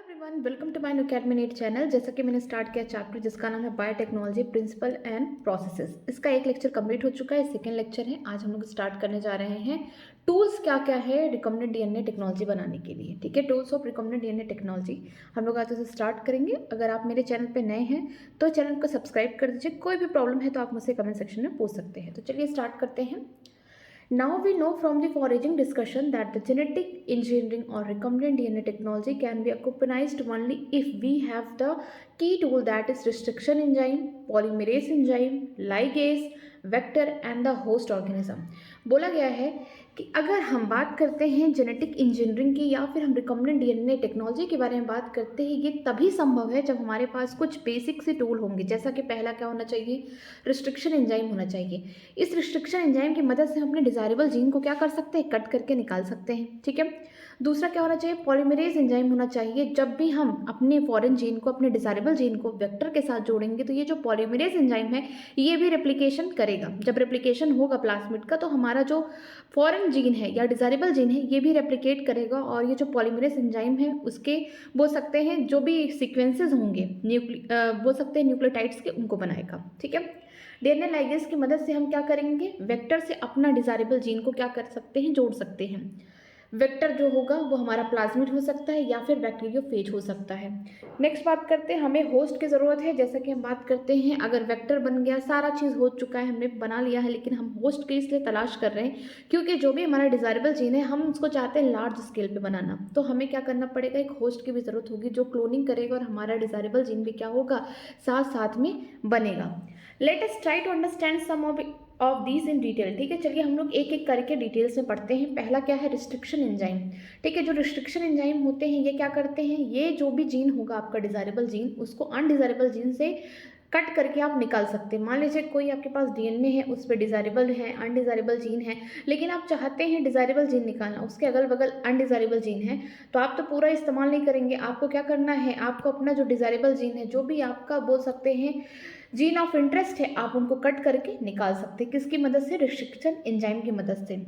Everyone, welcome to my new academy channel. जैसा कि मैंने स्टार्ट किया चैप्टर जिसका नाम है बायोटेक्नोलॉजी प्रिंसिपल एंड प्रोसेसेस। इसका एक लेक्चर कंप्लीट हो चुका है, सेकेंड लेक्चर है। आज हम लोग स्टार्ट करने जा रहे हैं टूल्स क्या क्या है रिकॉम्बिनेंट डीएनए टेक्नोलॉजी बनाने के लिए। ठीक है, tools of recombinant DNA technology हम लोग आज से स्टार्ट करेंगे। अगर आप मेरे चैनल पर नए हैं तो चैनल को सब्सक्राइब कर दीजिए। कोई भी प्रॉब्लम है तो आप मुझसे कमेंट सेक्शन में पूछ सकते हैं। तो चलिए स्टार्ट करते हैं। Now we know from the foraging discussion that the genetic engineering or recombinant DNA technology can be accompanied only if we have the key tool, that is restriction enzyme, polymerase enzyme, ligase, vector and the host organism। बोला गया है कि अगर हम बात करते हैं genetic engineering की या फिर हम रिकॉम्बिनेंट डीएनए टेक्नोलॉजी के बारे में बात करते हैं, ये तभी संभव है जब हमारे पास कुछ बेसिक से टूल होंगे। जैसा कि पहला क्या होना चाहिए, रिस्ट्रिक्शन एंजाइम होना चाहिए। इस रिस्ट्रिक्शन एंजाइम की मदद से हम अपने डिजायरेबल जीन को क्या कर सकते हैं, कट करके निकाल सकते हैं। ठीक है, दूसरा क्या होना चाहिए, पॉलीमरेज एंजाइम होना चाहिए। जब भी हम अपने फॉरेन जीन को, अपने डिजायरेबल जीन को वेक्टर के साथ जोड़ेंगे तो ये जो पॉलीमरेज एंजाइम है ये भी रेप्लिकेशन करेगा। जब रेप्लिकेशन होगा प्लाज्मिड का तो हमारा जो फॉरेन जीन है या डिजायरेबल जीन है ये भी रेप्लिकेट करेगा, और ये जो पॉलीमरेज एंजाइम है उसके बोल सकते हैं जो भी सीक्वेंसेज होंगे बोल सकते हैं न्यूक्लियोटाइड्स के, उनको बनाएगा। ठीक है, डीएनए लाइगेज की मदद से हम क्या करेंगे, वेक्टर से अपना डिजायरेबल जीन को क्या कर सकते हैं, जोड़ सकते हैं। वेक्टर जो होगा वो हमारा प्लाज्मिड हो सकता है या फिर बैक्टीरियोफेज हो सकता है। नेक्स्ट बात करते हैं, हमें होस्ट की ज़रूरत है। जैसा कि हम बात करते हैं, अगर वेक्टर बन गया, सारा चीज़ हो चुका है, हमने बना लिया है, लेकिन हम होस्ट की इसलिए तलाश कर रहे हैं क्योंकि जो भी हमारा डिजायरेबल जीन है हम उसको चाहते हैं लार्ज स्केल पे बनाना। तो हमें क्या करना पड़ेगा, एक होस्ट की भी ज़रूरत होगी जो क्लोनिंग करेगा और हमारा डिजायरेबल जीन भी क्या होगा, साथ साथ में बनेगा। Let us try to understand some of these in detail. ठीक है, चलिए हम लोग एक एक करके डिटेल्स में पढ़ते हैं। पहला क्या है, रिस्ट्रिक्शन एंजाइम। ठीक है, जो रिस्ट्रिक्शन एंजाइम होते हैं ये क्या करते हैं, ये जो भी जीन होगा आपका डिजायरेबल जीन, उसको अनडिजायरेबल जीन से कट करके आप निकाल सकते हैं। मान लीजिए कोई आपके पास डीएनए है, उस पर डिजायरेबल है, अनडिजायरेबल जीन है, लेकिन आप चाहते हैं डिजायरेबल जीन निकालना, उसके अगल बगल अनडिजायरेबल जीन है, तो आप तो पूरा इस्तेमाल नहीं करेंगे। आपको क्या करना है, आपको अपना जो डिजायरेबल जीन है, जो भी आपका बोल सकते हैं जीन ऑफ इंटरेस्ट है, आप उनको कट करके निकाल सकते हैं। किसकी मदद से, रिस्ट्रिक्शन एंजाइम की मदद से।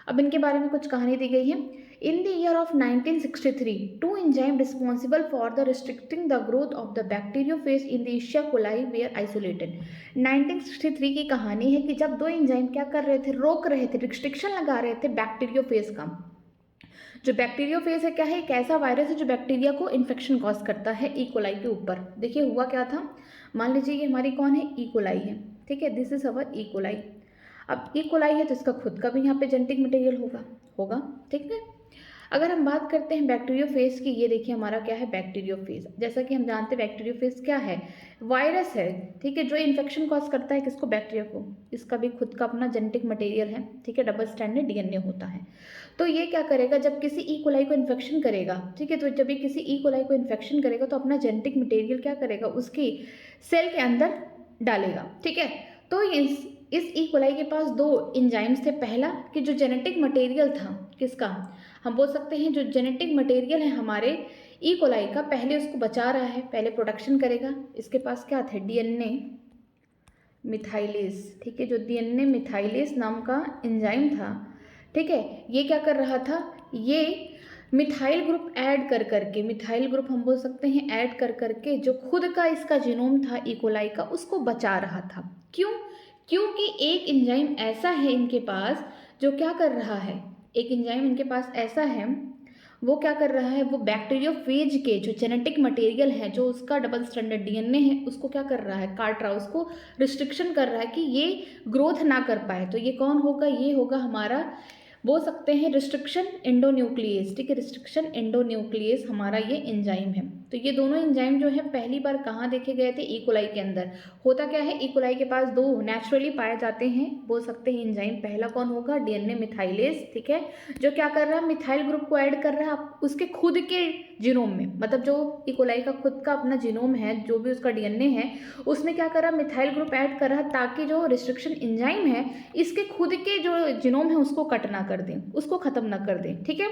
अब इनके बारे में कुछ कहानी दी गई है। In the year of 1963 two enzymes responsible for the restricting the growth of the bacteriophage in the एशिया कोलाई वेयर आइसोलेटेड। 1963 की कहानी है कि जब दो एंजाइम क्या कर रहे थे, रोक रहे थे, रिस्ट्रिक्शन लगा रहे थे बैक्टीरियोफेज का। जो बैक्टीरियोफेज है क्या है, एक ऐसा वायरस है जो बैक्टीरिया को इन्फेक्शन कॉज करता है इकोलाई के ऊपर। देखिए हुआ क्या था, मान लीजिए ये हमारी कौन है, इकोलाई है। ठीक है, दिस इज अवर इकोलाई। अब इकोलाई है तो इसका खुद का भी यहाँ पे जेनेटिक मटेरियल होगा होगा ठीक है। अगर हम बात करते हैं बैक्टीरियोफेज की, ये देखिए हमारा क्या है, बैक्टीरियोफेज। जैसा कि हम जानते हैं बैक्टीरियोफेज क्या है, वायरस है। ठीक है, जो इन्फेक्शन कॉज करता है किसको, बैक्टीरिया को। इसका भी खुद का अपना जेनेटिक मटेरियल है। ठीक है, डबल स्ट्रैंडेड डीएनए होता है। तो ये क्या करेगा, जब किसी ई कोलाई को इन्फेक्शन करेगा, ठीक है, तो जब ये किसी ई कोलाई को इन्फेक्शन करेगा तो अपना जेनेटिक मटेरियल क्या करेगा, उसकी सेल के अंदर डालेगा। ठीक है, तो इस ई कोलाई के पास दो एंजाइम्स थे। पहला कि जो जेनेटिक मटेरियल था किसका, हम बोल सकते हैं जो जेनेटिक मटेरियल है हमारे ई कोलाई का, पहले उसको बचा रहा है, पहले प्रोडक्शन करेगा। इसके पास क्या थे, डीएनए मिथाइलेज। ठीक है, जो डीएनए मिथाइलेज नाम का एंजाइम था, ठीक है, ये क्या कर रहा था, ये मिथाइल ग्रुप ऐड कर करके, मिथाइल ग्रुप हम बोल सकते हैं ऐड कर करके, जो खुद का इसका जीनोम था ई कोलाई का, उसको बचा रहा था। क्यों, क्योंकि एक एंजाइम ऐसा है इनके पास जो क्या कर रहा है, एक एंजाइम इनके पास ऐसा है वो क्या कर रहा है, वो बैक्टीरियोफेज के जो जेनेटिक मटेरियल है, जो उसका डबल स्ट्रैंडेड डीएनए है, उसको क्या कर रहा है, काट रहा है, उसको रिस्ट्रिक्शन कर रहा है कि ये ग्रोथ ना कर पाए। तो ये कौन होगा, ये होगा हमारा बोल सकते हैं रिस्ट्रिक्शन एंडोन्यूक्लियस। ठीक है, रिस्ट्रिक्शन एंडोन्यूक्लियस हमारा ये एंजाइम है। तो ये दोनों एंजाइम जो है पहली बार कहाँ देखे गए थे, ई कोलाई के अंदर। होता क्या है, ई कोलाई के पास दो नेचुरली पाए जाते हैं बोल सकते हैं एंजाइम। पहला कौन होगा, डीएनए मिथाइलेज। ठीक है, जो क्या कर रहा है, मिथाइल ग्रुप को ऐड कर रहा है उसके खुद के जीनोम में, मतलब जो ई कोलाई का खुद का अपना जीनोम है, जो भी उसका डीएनए है, उसमें क्या कर रहा है, मिथाइल ग्रुप ऐड कर रहा है ताकि जो रिस्ट्रिक्शन एंजाइम है इसके खुद के जो जीनोम है उसको कट ना कर दें, उसको खत्म ना कर दें। ठीक है,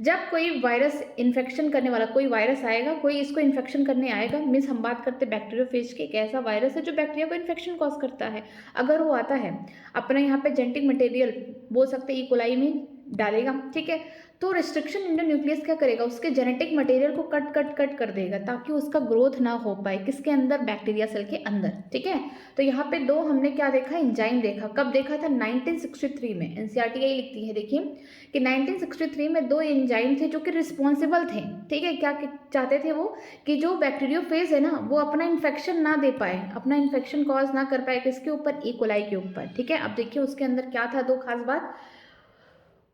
जब कोई वायरस इन्फेक्शन करने वाला, कोई वायरस आएगा, कोई इसको इन्फेक्शन करने आएगा, मीन्स हम बात करते हैं बैक्टीरियोफेज के, एक ऐसा वायरस है जो बैक्टीरिया को इन्फेक्शन कॉज करता है। अगर वो आता है अपने यहाँ पे जेनेटिक मटेरियल बोल सकते हैं ई कोलाई में डालेगा, ठीक है, तो रिस्ट्रिक्शन इंडोन्यूक्लियस क्या करेगा, उसके जेनेटिक मटेरियल को कट कट कट कर देगा ताकि उसका ग्रोथ ना हो पाए, किसके अंदर, बैक्टीरिया सेल के अंदर। ठीक है, तो यहाँ पे दो हमने क्या देखा, एंजाइम देखा। कब देखा था, 1963 में। एनसीईआरटी यही लिखती है, देखिए कि 1963 में दो एंजाइम थे जो कि रिस्पॉन्सिबल थे। ठीक है, क्या चाहते थे वो, कि जो बैक्टीरियोफेज है ना वो अपना इन्फेक्शन ना दे पाए, अपना इन्फेक्शन कॉज ना कर पाए, किसके ऊपर, ई कोलाई के ऊपर। ठीक है, अब देखिए उसके अंदर क्या था, दो खास बात।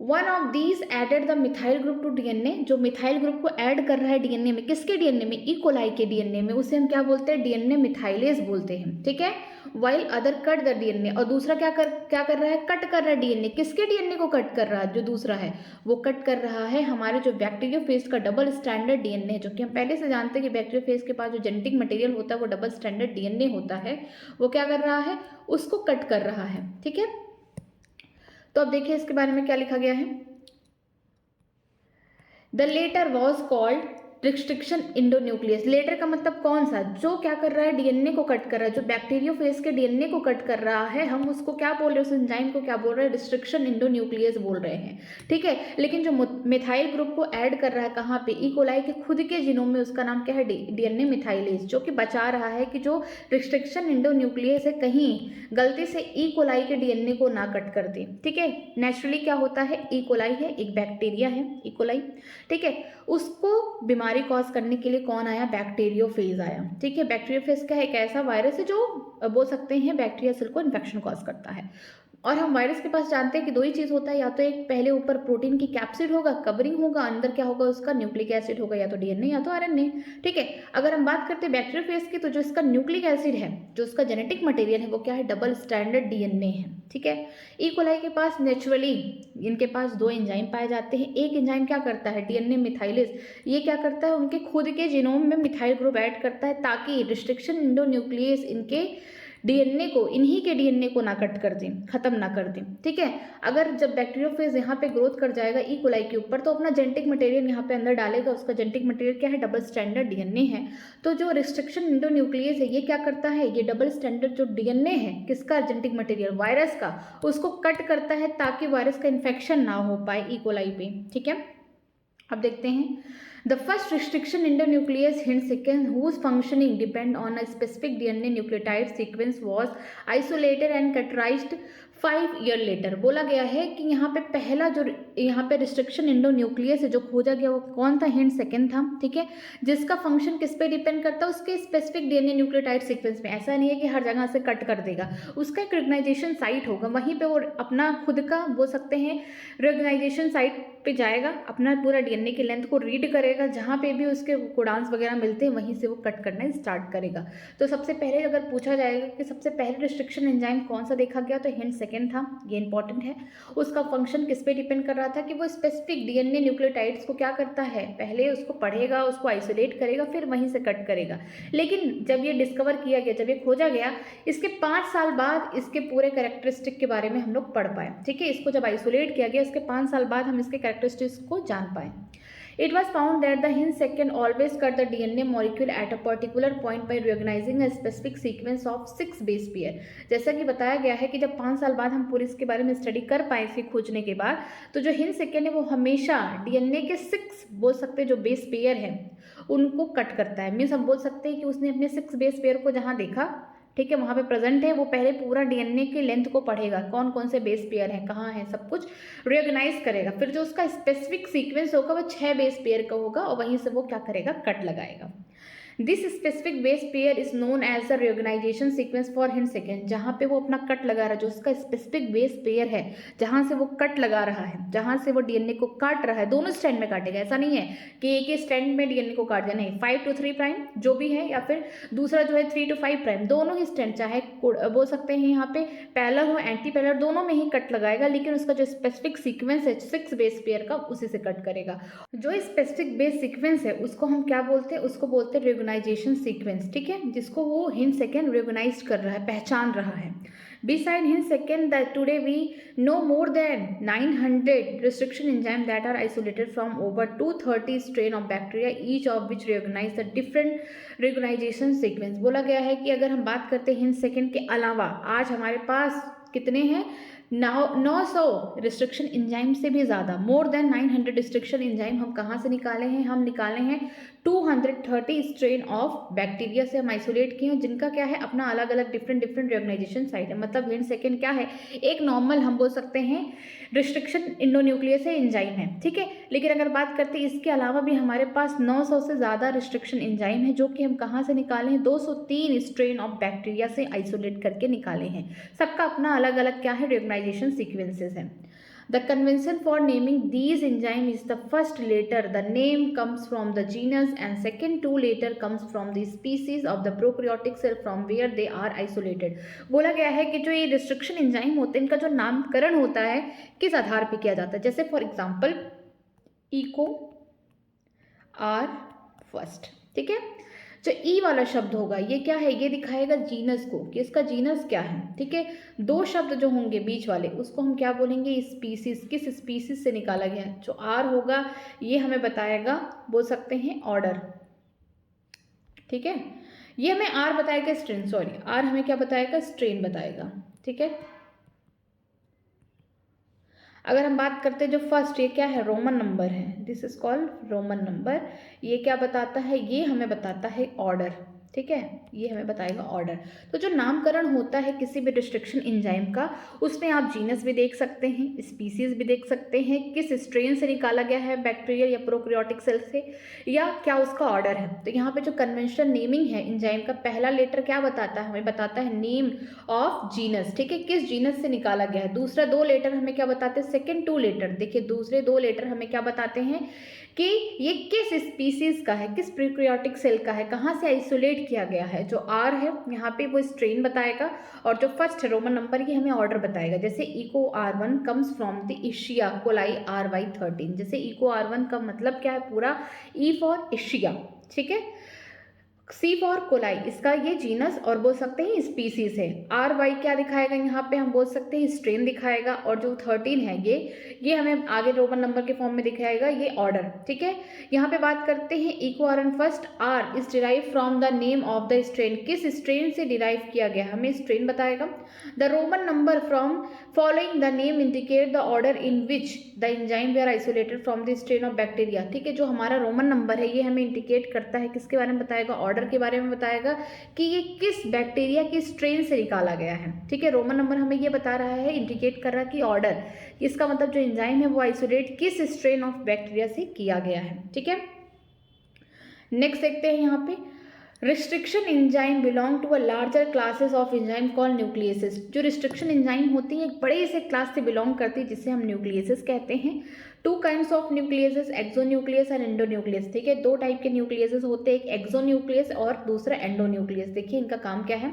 One of these added the methyl group to DNA, जो मिथाइल ग्रुप को ऐड कर रहा है डीएनए में, किसके डीएनए में, ई कोलाई के डीएनए में, उसे हम क्या बोलते हैं, डीएनए मिथाइलेज बोलते हैं। ठीक है, while other cut the DNA, और दूसरा क्या कर रहा है, कट कर रहा है डीएनए, किसके डीएनए को कट कर रहा है, जो दूसरा है वो कट कर रहा है हमारे जो बैक्टीरियोफेज का डबल स्टैंडर्ड डीएनए, जो कि हम पहले से जानते हैं कि बैक्टीरियोफेज के पास जो जेनेटिक मटेरियल होता है वो डबल स्टैंडर्ड डीएनए होता है, वो क्या कर रहा है, उसको कट कर रहा है। ठीक है, तो अब देखिए इसके बारे में क्या लिखा गया है। The latter was called restriction endonuclease. Latter का मतलब कौन सा, जो क्या कर रहा है, डीएनए को कट कर रहा है, जो बैक्टीरियोफेज के डीएनए को कट कर रहा है, हम उसको क्या बोल रहे हैं, उस एंजाइम को क्या बोल रहे हैं, रिस्ट्रिक्शन इंडोन्यूक्लियस बोल रहे हैं। ठीक है, लेकिन जो मिथाइल ग्रुप को ऐड कर रहा है कहाँ पे, ई कोलाई के खुद के जीनोम में, उसका नाम क्या है, डीएनए मिथाइलेज, जो कि बचा रहा है कि जो रिस्ट्रिक्शन इंडोन्यूक्लियस है कहीं गलती से ई कोलाई के डीएनए को ना कट कर दे। ठीक है, नेचुरली क्या होता है, ई कोलाई है, एक बैक्टीरिया है ई कोलाई। ठीक है, उसको बीमारी कॉज करने के लिए कौन आया, बैक्टीरियोफेज आया। ठीक है, बैक्टीरियोफेज क्या है, एक ऐसा वायरस है जो बोल सकते हैं बैक्टीरिया सेल को इन्फेक्शन कॉज करता है। और हम वायरस के पास जानते हैं कि दो ही चीज़ होता है, या तो एक पहले ऊपर प्रोटीन की कैप्सिड होगा, कवरिंग होगा, अंदर क्या होगा उसका, न्यूक्लिक एसिड होगा, या तो डीएनए या तो आरएनए। ठीक है, अगर हम बात करते हैं बैक्टीरियोफेज की, तो जो इसका न्यूक्लिक एसिड है, जो उसका जेनेटिक मटेरियल है, वो क्या है, डबल स्टैंडर्ड डीएनए है। ठीक है, ई कोलाई के पास नेचुरली इनके पास दो एंजाइम पाए जाते हैं। एक एंजाइम क्या करता है, डीएनए मिथाइलेज, ये क्या करता है, उनके खुद के जीनोम में मिथाइल ग्रुप ऐड करता है ताकि रिस्ट्रिक्शन इंडोन्यूक्लियस इनके डीएनए को, इन्हीं के डीएनए को ना कट कर दें, खत्म ना कर दें। ठीक है, अगर जब बैक्टीरियोफेज यहाँ पे ग्रोथ कर जाएगा ई कोलाई के ऊपर, तो अपना जेनेटिक मटेरियल यहाँ पे अंदर डालेगा, उसका जेनेटिक मटेरियल क्या है, डबल स्टैंडर्ड डीएनए है। तो जो रिस्ट्रिक्शन इंडोन्यूक्लियस है, ये क्या करता है, ये डबल स्टैंडर्ड जो डीएनए है, किसका, जेनेटिक मटेरियल वायरस का, उसको कट करता है ताकि वायरस का इन्फेक्शन ना हो पाए ई कोलाई पे। ठीक है, अब देखते हैं, the first restriction endonuclease hint sequence whose functioning depend on a specific DNA nucleotide sequence was isolated and characterized 5 year later. बोला गया है कि यहाँ पे पहला जो यहाँ पे रिस्ट्रिक्शन इंडोन्यूक्लियस है जो खोजा गया वो कौन था, हिंट सेकेंड था। ठीक है, जिसका फंक्शन किस पे डिपेंड करता है, उसके स्पेसिफिक डीएनए न्यूक्लियोटाइड सीक्वेंस में। ऐसा नहीं है कि हर जगह से कट कर देगा, उसका एक रिकग्नाइजेशन साइट होगा, वहीं पे वो अपना खुद का बोल सकते हैं रिकग्नाइजेशन साइट पे जाएगा, अपना पूरा डीएनए की लेंथ को रीड करेगा, जहाँ पे भी उसके कोडान्स वगैरह मिलते हैं वहीं से वो कट करना स्टार्ट करेगा। तो सबसे पहले अगर पूछा जाएगा कि सबसे पहले रिस्ट्रिक्शन एंजाइम कौन सा देखा गया, तो हिंट सेकेंड था, ये इंपॉर्टेंट है। उसका फंक्शन किस पे डिपेंड कर रहा था, कि वो स्पेसिफिक डीएनए न्यूक्लियोटाइड्स को क्या करता है, पहले उसको पढ़ेगा, उसको आइसोलेट करेगा, फिर वहीं से कट करेगा। लेकिन जब ये डिस्कवर किया गया, जब ये खोजा गया, इसके 5 साल बाद इसके पूरे कैरेक्टरिस्टिक के बारे में हम लोग पढ़ पाए। ठीक है, इसको जब आइसोलेट किया गया, इसके 5 साल बाद हम इसके कैरेक्टरिस्टिक्स को जान पाए। It was found that the hindsight can always cut the DNA molecule at a particular point by recognizing a specific sequence of 6 base pair। जैसा कि बताया गया है कि जब 5 साल बाद हम पूरी इसके बारे में स्टडी कर पाए, इसके खोजने के बाद, तो जो हिंदसेक है वो हमेशा डीएनए के 6 बोल सकते हैं जो बेस पेयर हैं उनको कट करता है। मीन्स हम बोल सकते हैं कि उसने अपने 6 बेस पेयर को जहाँ देखा, ठीक है, वहाँ पे प्रेजेंट है, वो पहले पूरा डीएनए की लेंथ को पढ़ेगा, कौन कौन से बेस पेयर हैं, कहाँ हैं, सब कुछ रिकॉग्नाइज करेगा। फिर जो उसका स्पेसिफिक सीक्वेंस होगा वो 6 बेस पेयर का होगा और वहीं से वो क्या करेगा, कट लगाएगा। This specific base pair is known as the recognition sequence for हिंदसेक। जहाँ पे वो अपना कट लगा रहा है, जो उसका स्पेसिफिक बेस पेयर है जहाँ से वो कट लगा रहा है, जहाँ से वो डीएनए को काट रहा है, दोनों स्टैंड में काटेगा। ऐसा नहीं है कि एक ही स्टैंड में डीएनए को काट देना, नहीं, 5 to 3 प्राइम जो भी है, या फिर दूसरा जो है 3 to 5 प्राइम, दोनों ही स्टैंड, चाहे बोल सकते हैं यहाँ पे पैरेलल हो, एंटी पैरेलल, दोनों में ही कट लगाएगा। लेकिन उसका जो स्पेसिफिक सीक्वेंस है 6 बेस पेयर का, उसी से कट करेगा। जो स्पेसिफिक बेस सीक्वेंस है उसको हम क्या बोलते हैं, उसको बोलते हैं रिकॉग्नाइजेशन सीक्वेंस। ठीक है, जिसको वो हिंदसेक रिकॉग्नाइज कर रहा है, पहचान रहा है। Beside Hinsek, that today we know more than 900 restriction enzymes that are isolated from over 230 strain of bacteria, each of which recognize the different recognition sequence। बोला गया है कि अगर हम बात करते हैं हिंदसेक के अलावा आज हमारे पास कितने हैं, 900 रिस्ट्रिक्शन एंजाइम से भी ज़्यादा, मोर देन 900 रिस्ट्रिक्शन एंजाइम हम कहाँ से निकाले हैं? हम निकाले हैं 230 स्ट्रेन ऑफ बैक्टीरिया से हम आइसोलेट किए हैं, जिनका क्या है अपना अलग अलग डिफरेंट रिकॉग्नाइजेशन साइट है। मतलब हिंट सेकेंड क्या है? एक नॉर्मल हम बोल सकते हैं रिस्ट्रिक्शन इंडोन्यूक्लियस है, एंजाइम है, ठीक है। लेकिन अगर बात करते हैं इसके अलावा भी हमारे पास 900 से ज़्यादा रिस्ट्रिक्शन एंजाइम है, जो कि हम कहाँ से निकाले हैं? 203 स्ट्रेन ऑफ बैक्टीरिया से आइसोलेट करके निकाले हैं। सबका अपना अलग अलग क्या है? रिकॉग्नाइजेशन सीक्वेंसेस है। The convention for naming these enzymes is the first letter the name comes from the genus and second two letter comes from the species of the prokaryotic cell from where they are isolated। बोला गया है कि जो ये restriction enzyme होते हैं इनका जो नामकरण होता है किस आधार पर किया जाता है? जैसे for example Eco R first, ठीक है। जो ई वाला शब्द होगा ये क्या है? ये दिखाएगा जीनस को कि इसका जीनस क्या है, ठीक है। दो शब्द जो होंगे बीच वाले उसको हम क्या बोलेंगे? स्पीसीज। किस स्पीसीज से निकाला गया है? जो आर होगा ये हमें बताएगा, बोल सकते हैं ऑर्डर, ठीक है। ये हमें आर बताएगा स्ट्रेन, सॉरी आर हमें क्या बताएगा? स्ट्रेन बताएगा, ठीक है। अगर हम बात करते हैं जो फर्स्ट, ये क्या है? रोमन नंबर है, this is called Roman number. ये क्या बताता है? ये हमें बताता है ऑर्डर, ठीक है। ये हमें बताएगा ऑर्डर। तो जो नामकरण होता है किसी भी रिस्ट्रिक्शन एंजाइम का, उसमें आप जीनस भी देख सकते हैं, स्पीसीज भी देख सकते हैं, किस स्ट्रेन से निकाला गया है, बैक्टीरिया या प्रोकैरियोटिक सेल से, या क्या उसका ऑर्डर है। तो यहाँ पे जो कन्वेंशनल नेमिंग है एंजाइम का, पहला लेटर क्या बताता है? हमें बताता है नेम ऑफ जीनस, ठीक है, किस जीनस से निकाला गया है। दूसरा दो लेटर हमें क्या बताते हैं? सेकेंड टू लेटर, देखिए दूसरे दो लेटर हमें क्या बताते हैं कि ये किस स्पीसीज का है, किस प्रोकैरियोटिक सेल का है, कहाँ से आइसोलेट किया गया है। जो आर है यहाँ पे वो स्ट्रेन बताएगा, और जो फर्स्ट है रोमन नंबर ये हमें ऑर्डर बताएगा। जैसे Eco R1 comes from the इशिया कोलाई RY13। जैसे इको R1 का मतलब क्या है? पूरा ई फॉर एशिया, ठीक है। सी फॉर कोलाई इसका ये जीनस और बोल सकते हैं स्पीसीज है। आर वाई क्या दिखाएगा? यहाँ पे हम बोल सकते हैं स्ट्रेन दिखाएगा, और जो 13 है ये हमें आगे रोमन नंबर के फॉर्म में दिखाएगा, ये ऑर्डर, ठीक है। यहाँ पे बात करते हैं Eco R and first R is derive from the name of the strain. किस स्ट्रेन से डिराइव किया गया हमें स्ट्रेन बताएगा। The Roman number from following the name indicate the order in which the enzyme we are isolated from the strain of bacteria, ठीक है। जो हमारा रोमन नंबर है ये हमें इंडिकेट करता है किसके बारे में बताएगा? ऑर्डर के बारे में बताएगा कि ये किस बैक्टीरिया की स्ट्रेन से निकाला गया है, ठीक है। रोमन नंबर हमें ये बता रहा है, इंडिकेट कर रहा है कि ऑर्डर, इसका मतलब जो एंजाइम है वो आइसोलेट किस स्ट्रेन ऑफ बैक्टीरिया से किया गया है, ठीक है। नेक्स्ट देखते हैं यहाँ पे restriction enzyme belong to a larger classes of enzyme called nucleases. जो रिस्ट्रिक्शन एंजाइम होती है एक बड़े से क्लास से बिलोंग करती है जिसे हम न्यूक्लियसेस कहते हैं। Two kinds of nucleases, exonuclease और एंडोन्यूक्लियस, ठीक है। दो टाइप के न्यूक्लियसेस होते हैं, एक एक्सोन्यूक्लियस और दूसरा एंडोन्यूक्लियस। देखिए इनका काम क्या है।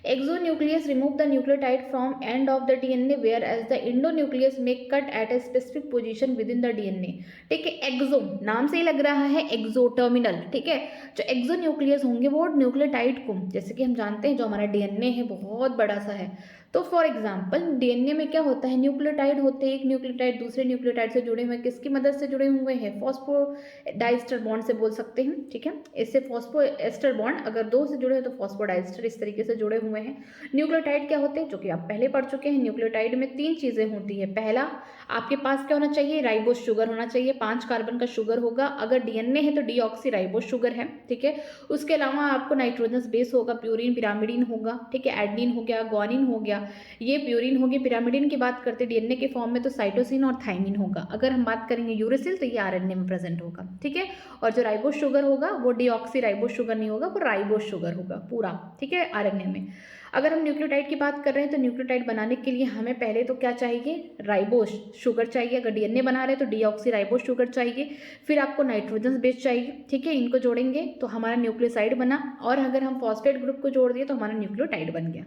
Exonuclease remove the nucleotide from end of the DNA whereas the endonuclease make cut at a specific position within the DNA, ठीक है। एक्सो नाम से ही लग रहा है एक्सो टर्मिनल, ठीक है। जो एक्सोन्यूक्लियस होंगे वो न्यूक्लियोटाइड को, जैसे कि हम जानते हैं जो हमारा डीएनए है बहुत बड़ा सा है, तो फॉर एग्जांपल डीएनए में क्या होता है? न्यूक्लियोटाइड होते हैं, एक न्यूक्लियोटाइड दूसरे न्यूक्लियोटाइड से जुड़े हुए, किसकी मदद से जुड़े हुए हैं? फॉस्फोडाइस्टर बॉन्ड से बोल सकते हैं, ठीक है। इससे फॉस्फोएस्टर बॉन्ड अगर दो से जुड़े हैं तो फॉस्फोडाइस्टर, इस तरीके से जुड़े हुए हैं। न्यूक्लियोटाइड क्या होते हैं? जो कि आप पहले पढ़ चुके हैं, न्यूक्लियोटाइड में तीन चीजें होती है। पहला आपके पास क्या होना चाहिए? राइबोस शुगर होना चाहिए, 5 कार्बन का शुगर होगा। अगर डीएनए है तो डीऑक्सी राइबोस शुगर है, ठीक है। उसके अलावा आपको नाइट्रोजनस बेस होगा, प्यूरिन पिरामिडिन होगा, ठीक है। एडनिन हो गया, ग्वानिन हो गया, ये प्यूरिन होगी। पिरामिडिन की बात करते हैं डीएनए के फॉर्म में तो साइटोसिन और थाइमिन होगा। अगर हम बात करेंगे यूरेसिल तो ये आरएनए में प्रेजेंट होगा, ठीक है। और जो राइबोस शुगर होगा वो डीऑक्सी राइबोस शुगर नहीं होगा, वो राइबोस शुगर होगा पूरा, ठीक है, आरएनए में। अगर हम न्यूक्लियोटाइड की बात कर रहे हैं तो न्यूक्लियोटाइड बनाने के लिए हमें पहले तो क्या चाहिए? राइबोस शुगर चाहिए। अगर डीएनए बना रहे हैं तो डीऑक्सी राइबोस शुगर चाहिए, फिर आपको नाइट्रोजन बेस चाहिए, ठीक है। इनको जोड़ेंगे तो हमारा न्यूक्लियोसाइड बना, और अगर हम फॉस्फेट ग्रुप को जोड़ दिए तो हमारा न्यूक्लियोटाइड बन गया।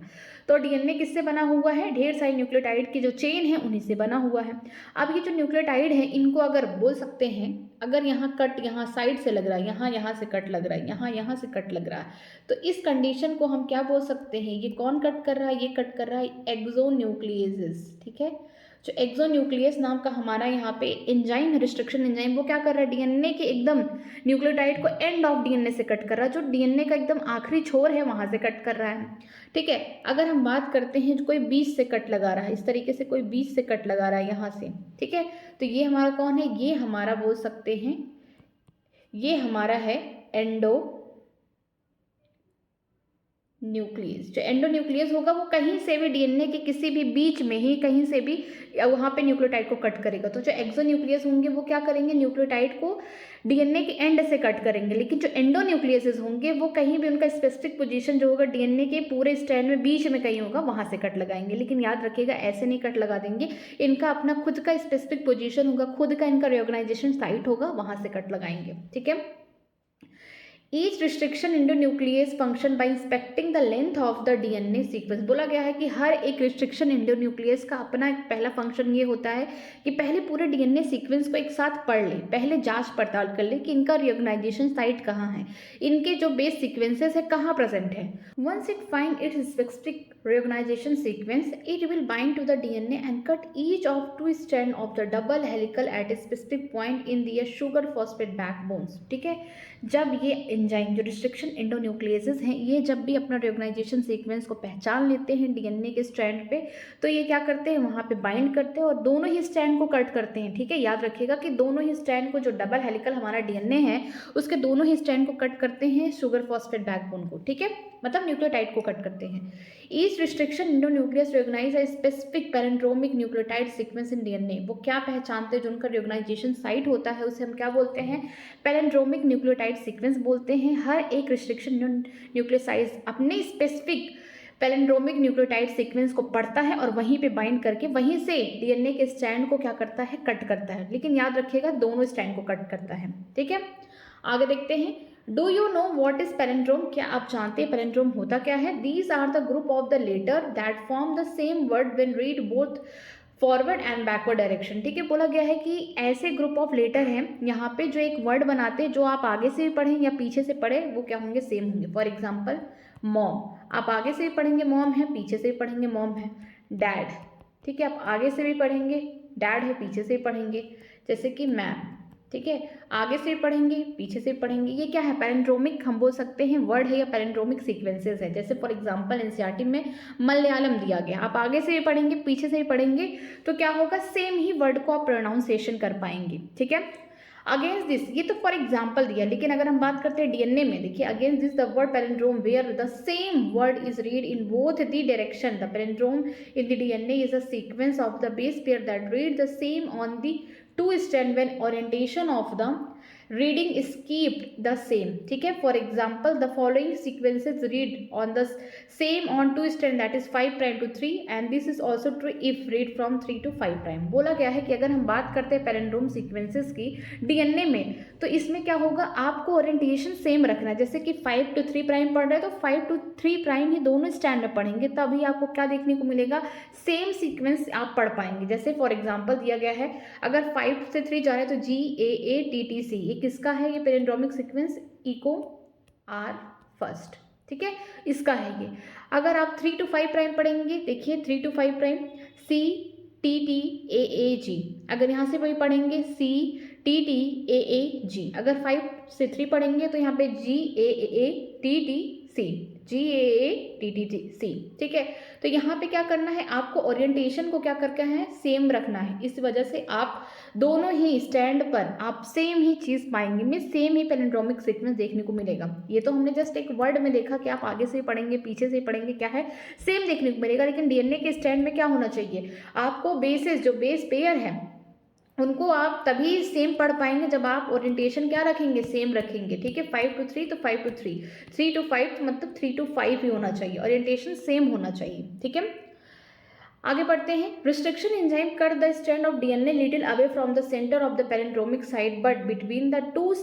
तो डीएनए किससे बना हुआ है? ढेर सारी न्यूक्लियोटाइड की जो चेन है उन्हीं से बना हुआ है। अब ये जो न्यूक्लियोटाइड है इनको अगर बोल सकते हैं, अगर यहाँ कट यहाँ साइड से लग रहा है, यहाँ से कट लग रहा है, यहाँ से कट लग रहा है, तो इस कंडीशन को हम क्या बोल सकते हैं? ये कौन कट कर रहा है? ये कट कर रहा है एक्सोन्यूक्लियेसिस, ठीक है। जो एक्सोन्यूक्लियस नाम का हमारा यहाँ पे एंजाइम है, रिस्ट्रिक्शन एंजाइम, वो क्या कर रहा है, डीएनए के एकदम न्यूक्लियोटाइड को एंड ऑफ डीएनए से कट कर रहा है, जो डीएनए का एकदम आखिरी छोर है वहाँ से कट कर रहा है। ठीक है, अगर हम बात करते हैं जो कोई बीच से कट लगा रहा है, इस तरीके से कोई बीच से कट लगा रहा है यहाँ से, ठीक है, तो ये हमारा कौन है, ये हमारा बोल सकते हैं, ये हमारा है एंडो न्यूक्लियस। जो एंडोन्यूक्लियस होगा वो कहीं से भी डीएनए के किसी भी बीच में ही कहीं से भी वहाँ पे न्यूक्लियोटाइड को कट करेगा। तो जो एक्सोन्यूक्लियस होंगे वो क्या करेंगे, न्यूक्लियोटाइड को डीएनए के एंड से कट करेंगे, लेकिन जो एंडोन्यूक्लियसेस होंगे वो कहीं भी उनका स्पेसिफिक पोजीशन जो होगा डीएनए के पूरे स्ट्रैंड में बीच में कहीं होगा वहाँ से कट लगाएंगे। लेकिन याद रखिएगा ऐसे नहीं कट लगा देंगे, इनका अपना खुद का स्पेसिफिक पोजीशन होगा, खुद का इनका रिऑर्गेनाइजेशन साइट होगा, वहाँ से कट लगाएंगे। ठीक है, Each restriction endonuclease function by inspecting the length of the DNA sequence। बोला गया है कि हर एक रिस्ट्रिक्शन एंडोन्यूक्लियस का अपना एक पहला फंक्शन ये होता है कि पहले पूरे डीएनए सीक्वेंस को एक साथ पढ़ ले, पहले जांच पड़ताल कर ले कि इनका रिकॉग्नाइजेशन साइट कहाँ है, इनके जो बेस सीक्वेंसेस है कहाँ प्रेजेंट है। Once it find its specific reorganization sequence, it will bind to the DNA and cut each of two strands of the double helical at a specific point in the sugar phosphate backbones। ठीक है, जब ये enzyme जो restriction एंडोन्यूक्लियसेस हैं ये जब भी अपना रिकॉग्नाइजेशन सीक्वेंस को पहचान लेते हैं डीएनए के स्ट्रैंड पे, तो ये क्या करते हैं, वहाँ पे बाइंड करते हैं और दोनों ही स्ट्रैंड को कट करते हैं। ठीक है, याद रखिएगा कि दोनों ही स्ट्रैंड को, जो डबल हेलिकल हमारा डीएनए है उसके दोनों ही स्ट्रैंड को कट करते हैं शुगर फॉस्फेट बैकबोन को। ठीक है, मतलब न्यूक्लियोटाइड को कट करते हैं। Each restriction endonuclease recognise a specific palindromic nucleotide sequence in DNA. वो क्या पहचानते हैं, जो उनका रिकॉग्नाइजेशन साइट होता है उसे हम क्या बोलते हैं, पैलेंड्रोमिक न्यूक्लियोटाइड सीक्वेंस बोलते हैं। हर एक रिस्ट्रिक्शन न्यूक्लियोसाइड अपने स्पेसिफिक पैलेंड्रोमिक न्यूक्लियोटाइड सीक्वेंस को पढ़ता है और वहीं पे बाइंड करके वहीं से डीएनए के स्ट्रैंड को क्या करता है, कट करता है। लेकिन याद रखिएगा दोनों स्ट्रैंड को कट करता है। ठीक है, आगे देखते हैं। Do you know what is palindrome? क्या आप जानते हैं पैलेंड्रोम होता क्या है? These are the group of the letter that form the same word when read both forward and backward direction. ठीक है, बोला गया है कि ऐसे ग्रुप ऑफ लेटर हैं यहाँ पे जो एक वर्ड बनाते हैं, जो आप आगे से भी पढ़ें या पीछे से पढ़ें वो क्या होंगे, सेम होंगे। फॉर एग्जाम्पल मॉम, आप आगे से भी पढ़ेंगे मॉम है, पीछे से भी पढ़ेंगे मॉम है। डैड, ठीक है, आप आगे से भी पढ़ेंगे डैड है, पीछे से भी पढ़ेंगे। जैसे कि मैम, ठीक है, आगे से पढ़ेंगे पीछे से पढ़ेंगे। ये क्या है, पैलेंड्रोमिक हम बोल सकते हैं वर्ड है या पैलेंड्रोमिक सीक्वेंसेस है। जैसे फॉर एग्जांपल एनसीईआरटी में मलयालम दिया गया, आप आगे से भी पढ़ेंगे पीछे से भी पढ़ेंगे तो क्या होगा, सेम ही वर्ड को आप प्रोनाउंसिएशन कर पाएंगे। ठीक है, अगेंस्ट दिस, ये तो फॉर एग्जाम्पल दिया, लेकिन अगर हम बात करते हैं डीएनए में, देखिए against this the word palindrome where the same word is read in both the direction. The palindrome in the DNA is a sequence of the base pair that read the same on the two strand when orientation of the reading is kept the same। ठीक है, for example the following sequences read on the same on two strand that is 5' to 3 and this is also true if read from 3 to 5'। बोला गया है कि अगर हम बात करते हैं पैलेंड्रोम सीक्वेंसेस की डीएनए में, तो इसमें क्या होगा, आपको ओरिएंटेशन सेम रखना है। जैसे कि 5 to 3' पढ़ रहे हैं तो 5 to 3' ही दोनों स्टैंड में पढ़ेंगे, तभी आपको क्या देखने को मिलेगा, सेम सीक्वेंस आप पढ़ पाएंगे। जैसे फॉर एग्जाम्पल दिया गया है, अगर 5 से 3 जा रहे हैं तो GAATTC, ये किसका है, ये palindromic sequence Eco R first. ठीक है, इसका है ये। अगर आप 3 to 5' पढ़ेंगे, देखिए 3 to 5' CTTAAG, अगर यहाँ से वही पढ़ेंगे CTTAAG, अगर 5 से 3 पढ़ेंगे तो यहाँ पे GAATTC। ठीक है, तो यहाँ पे क्या करना है, आपको ओरिएंटेशन को क्या करके है, सेम रखना है। इस वजह से आप दोनों ही स्टैंड पर आप सेम ही चीज़ पाएंगे, में सेम ही पैलेंड्रोमिक सीक्वेंस देखने को मिलेगा। ये तो हमने जस्ट एक वर्ड में देखा कि आप आगे से पढ़ेंगे पीछे से पढ़ेंगे, क्या है, सेम देखने को मिलेगा। लेकिन डीएनए के स्टैंड में क्या होना चाहिए, आपको बेसिस जो बेस पेयर है उनको आप तभी सेम पढ़ पाएंगे जब आप ओरिएंटेशन क्या रखेंगे, सेम रखेंगे। ठीक है, 5 to 3 तो 5 to 3, 3 to 5 मतलब 3 to 5 ही होना चाहिए, ओरिएंटेशन सेम होना चाहिए। ठीक है, आगे बढ़ते हैं। Restriction enzyme cut the strand of DNA little away from the centre of the palindromic site but between the two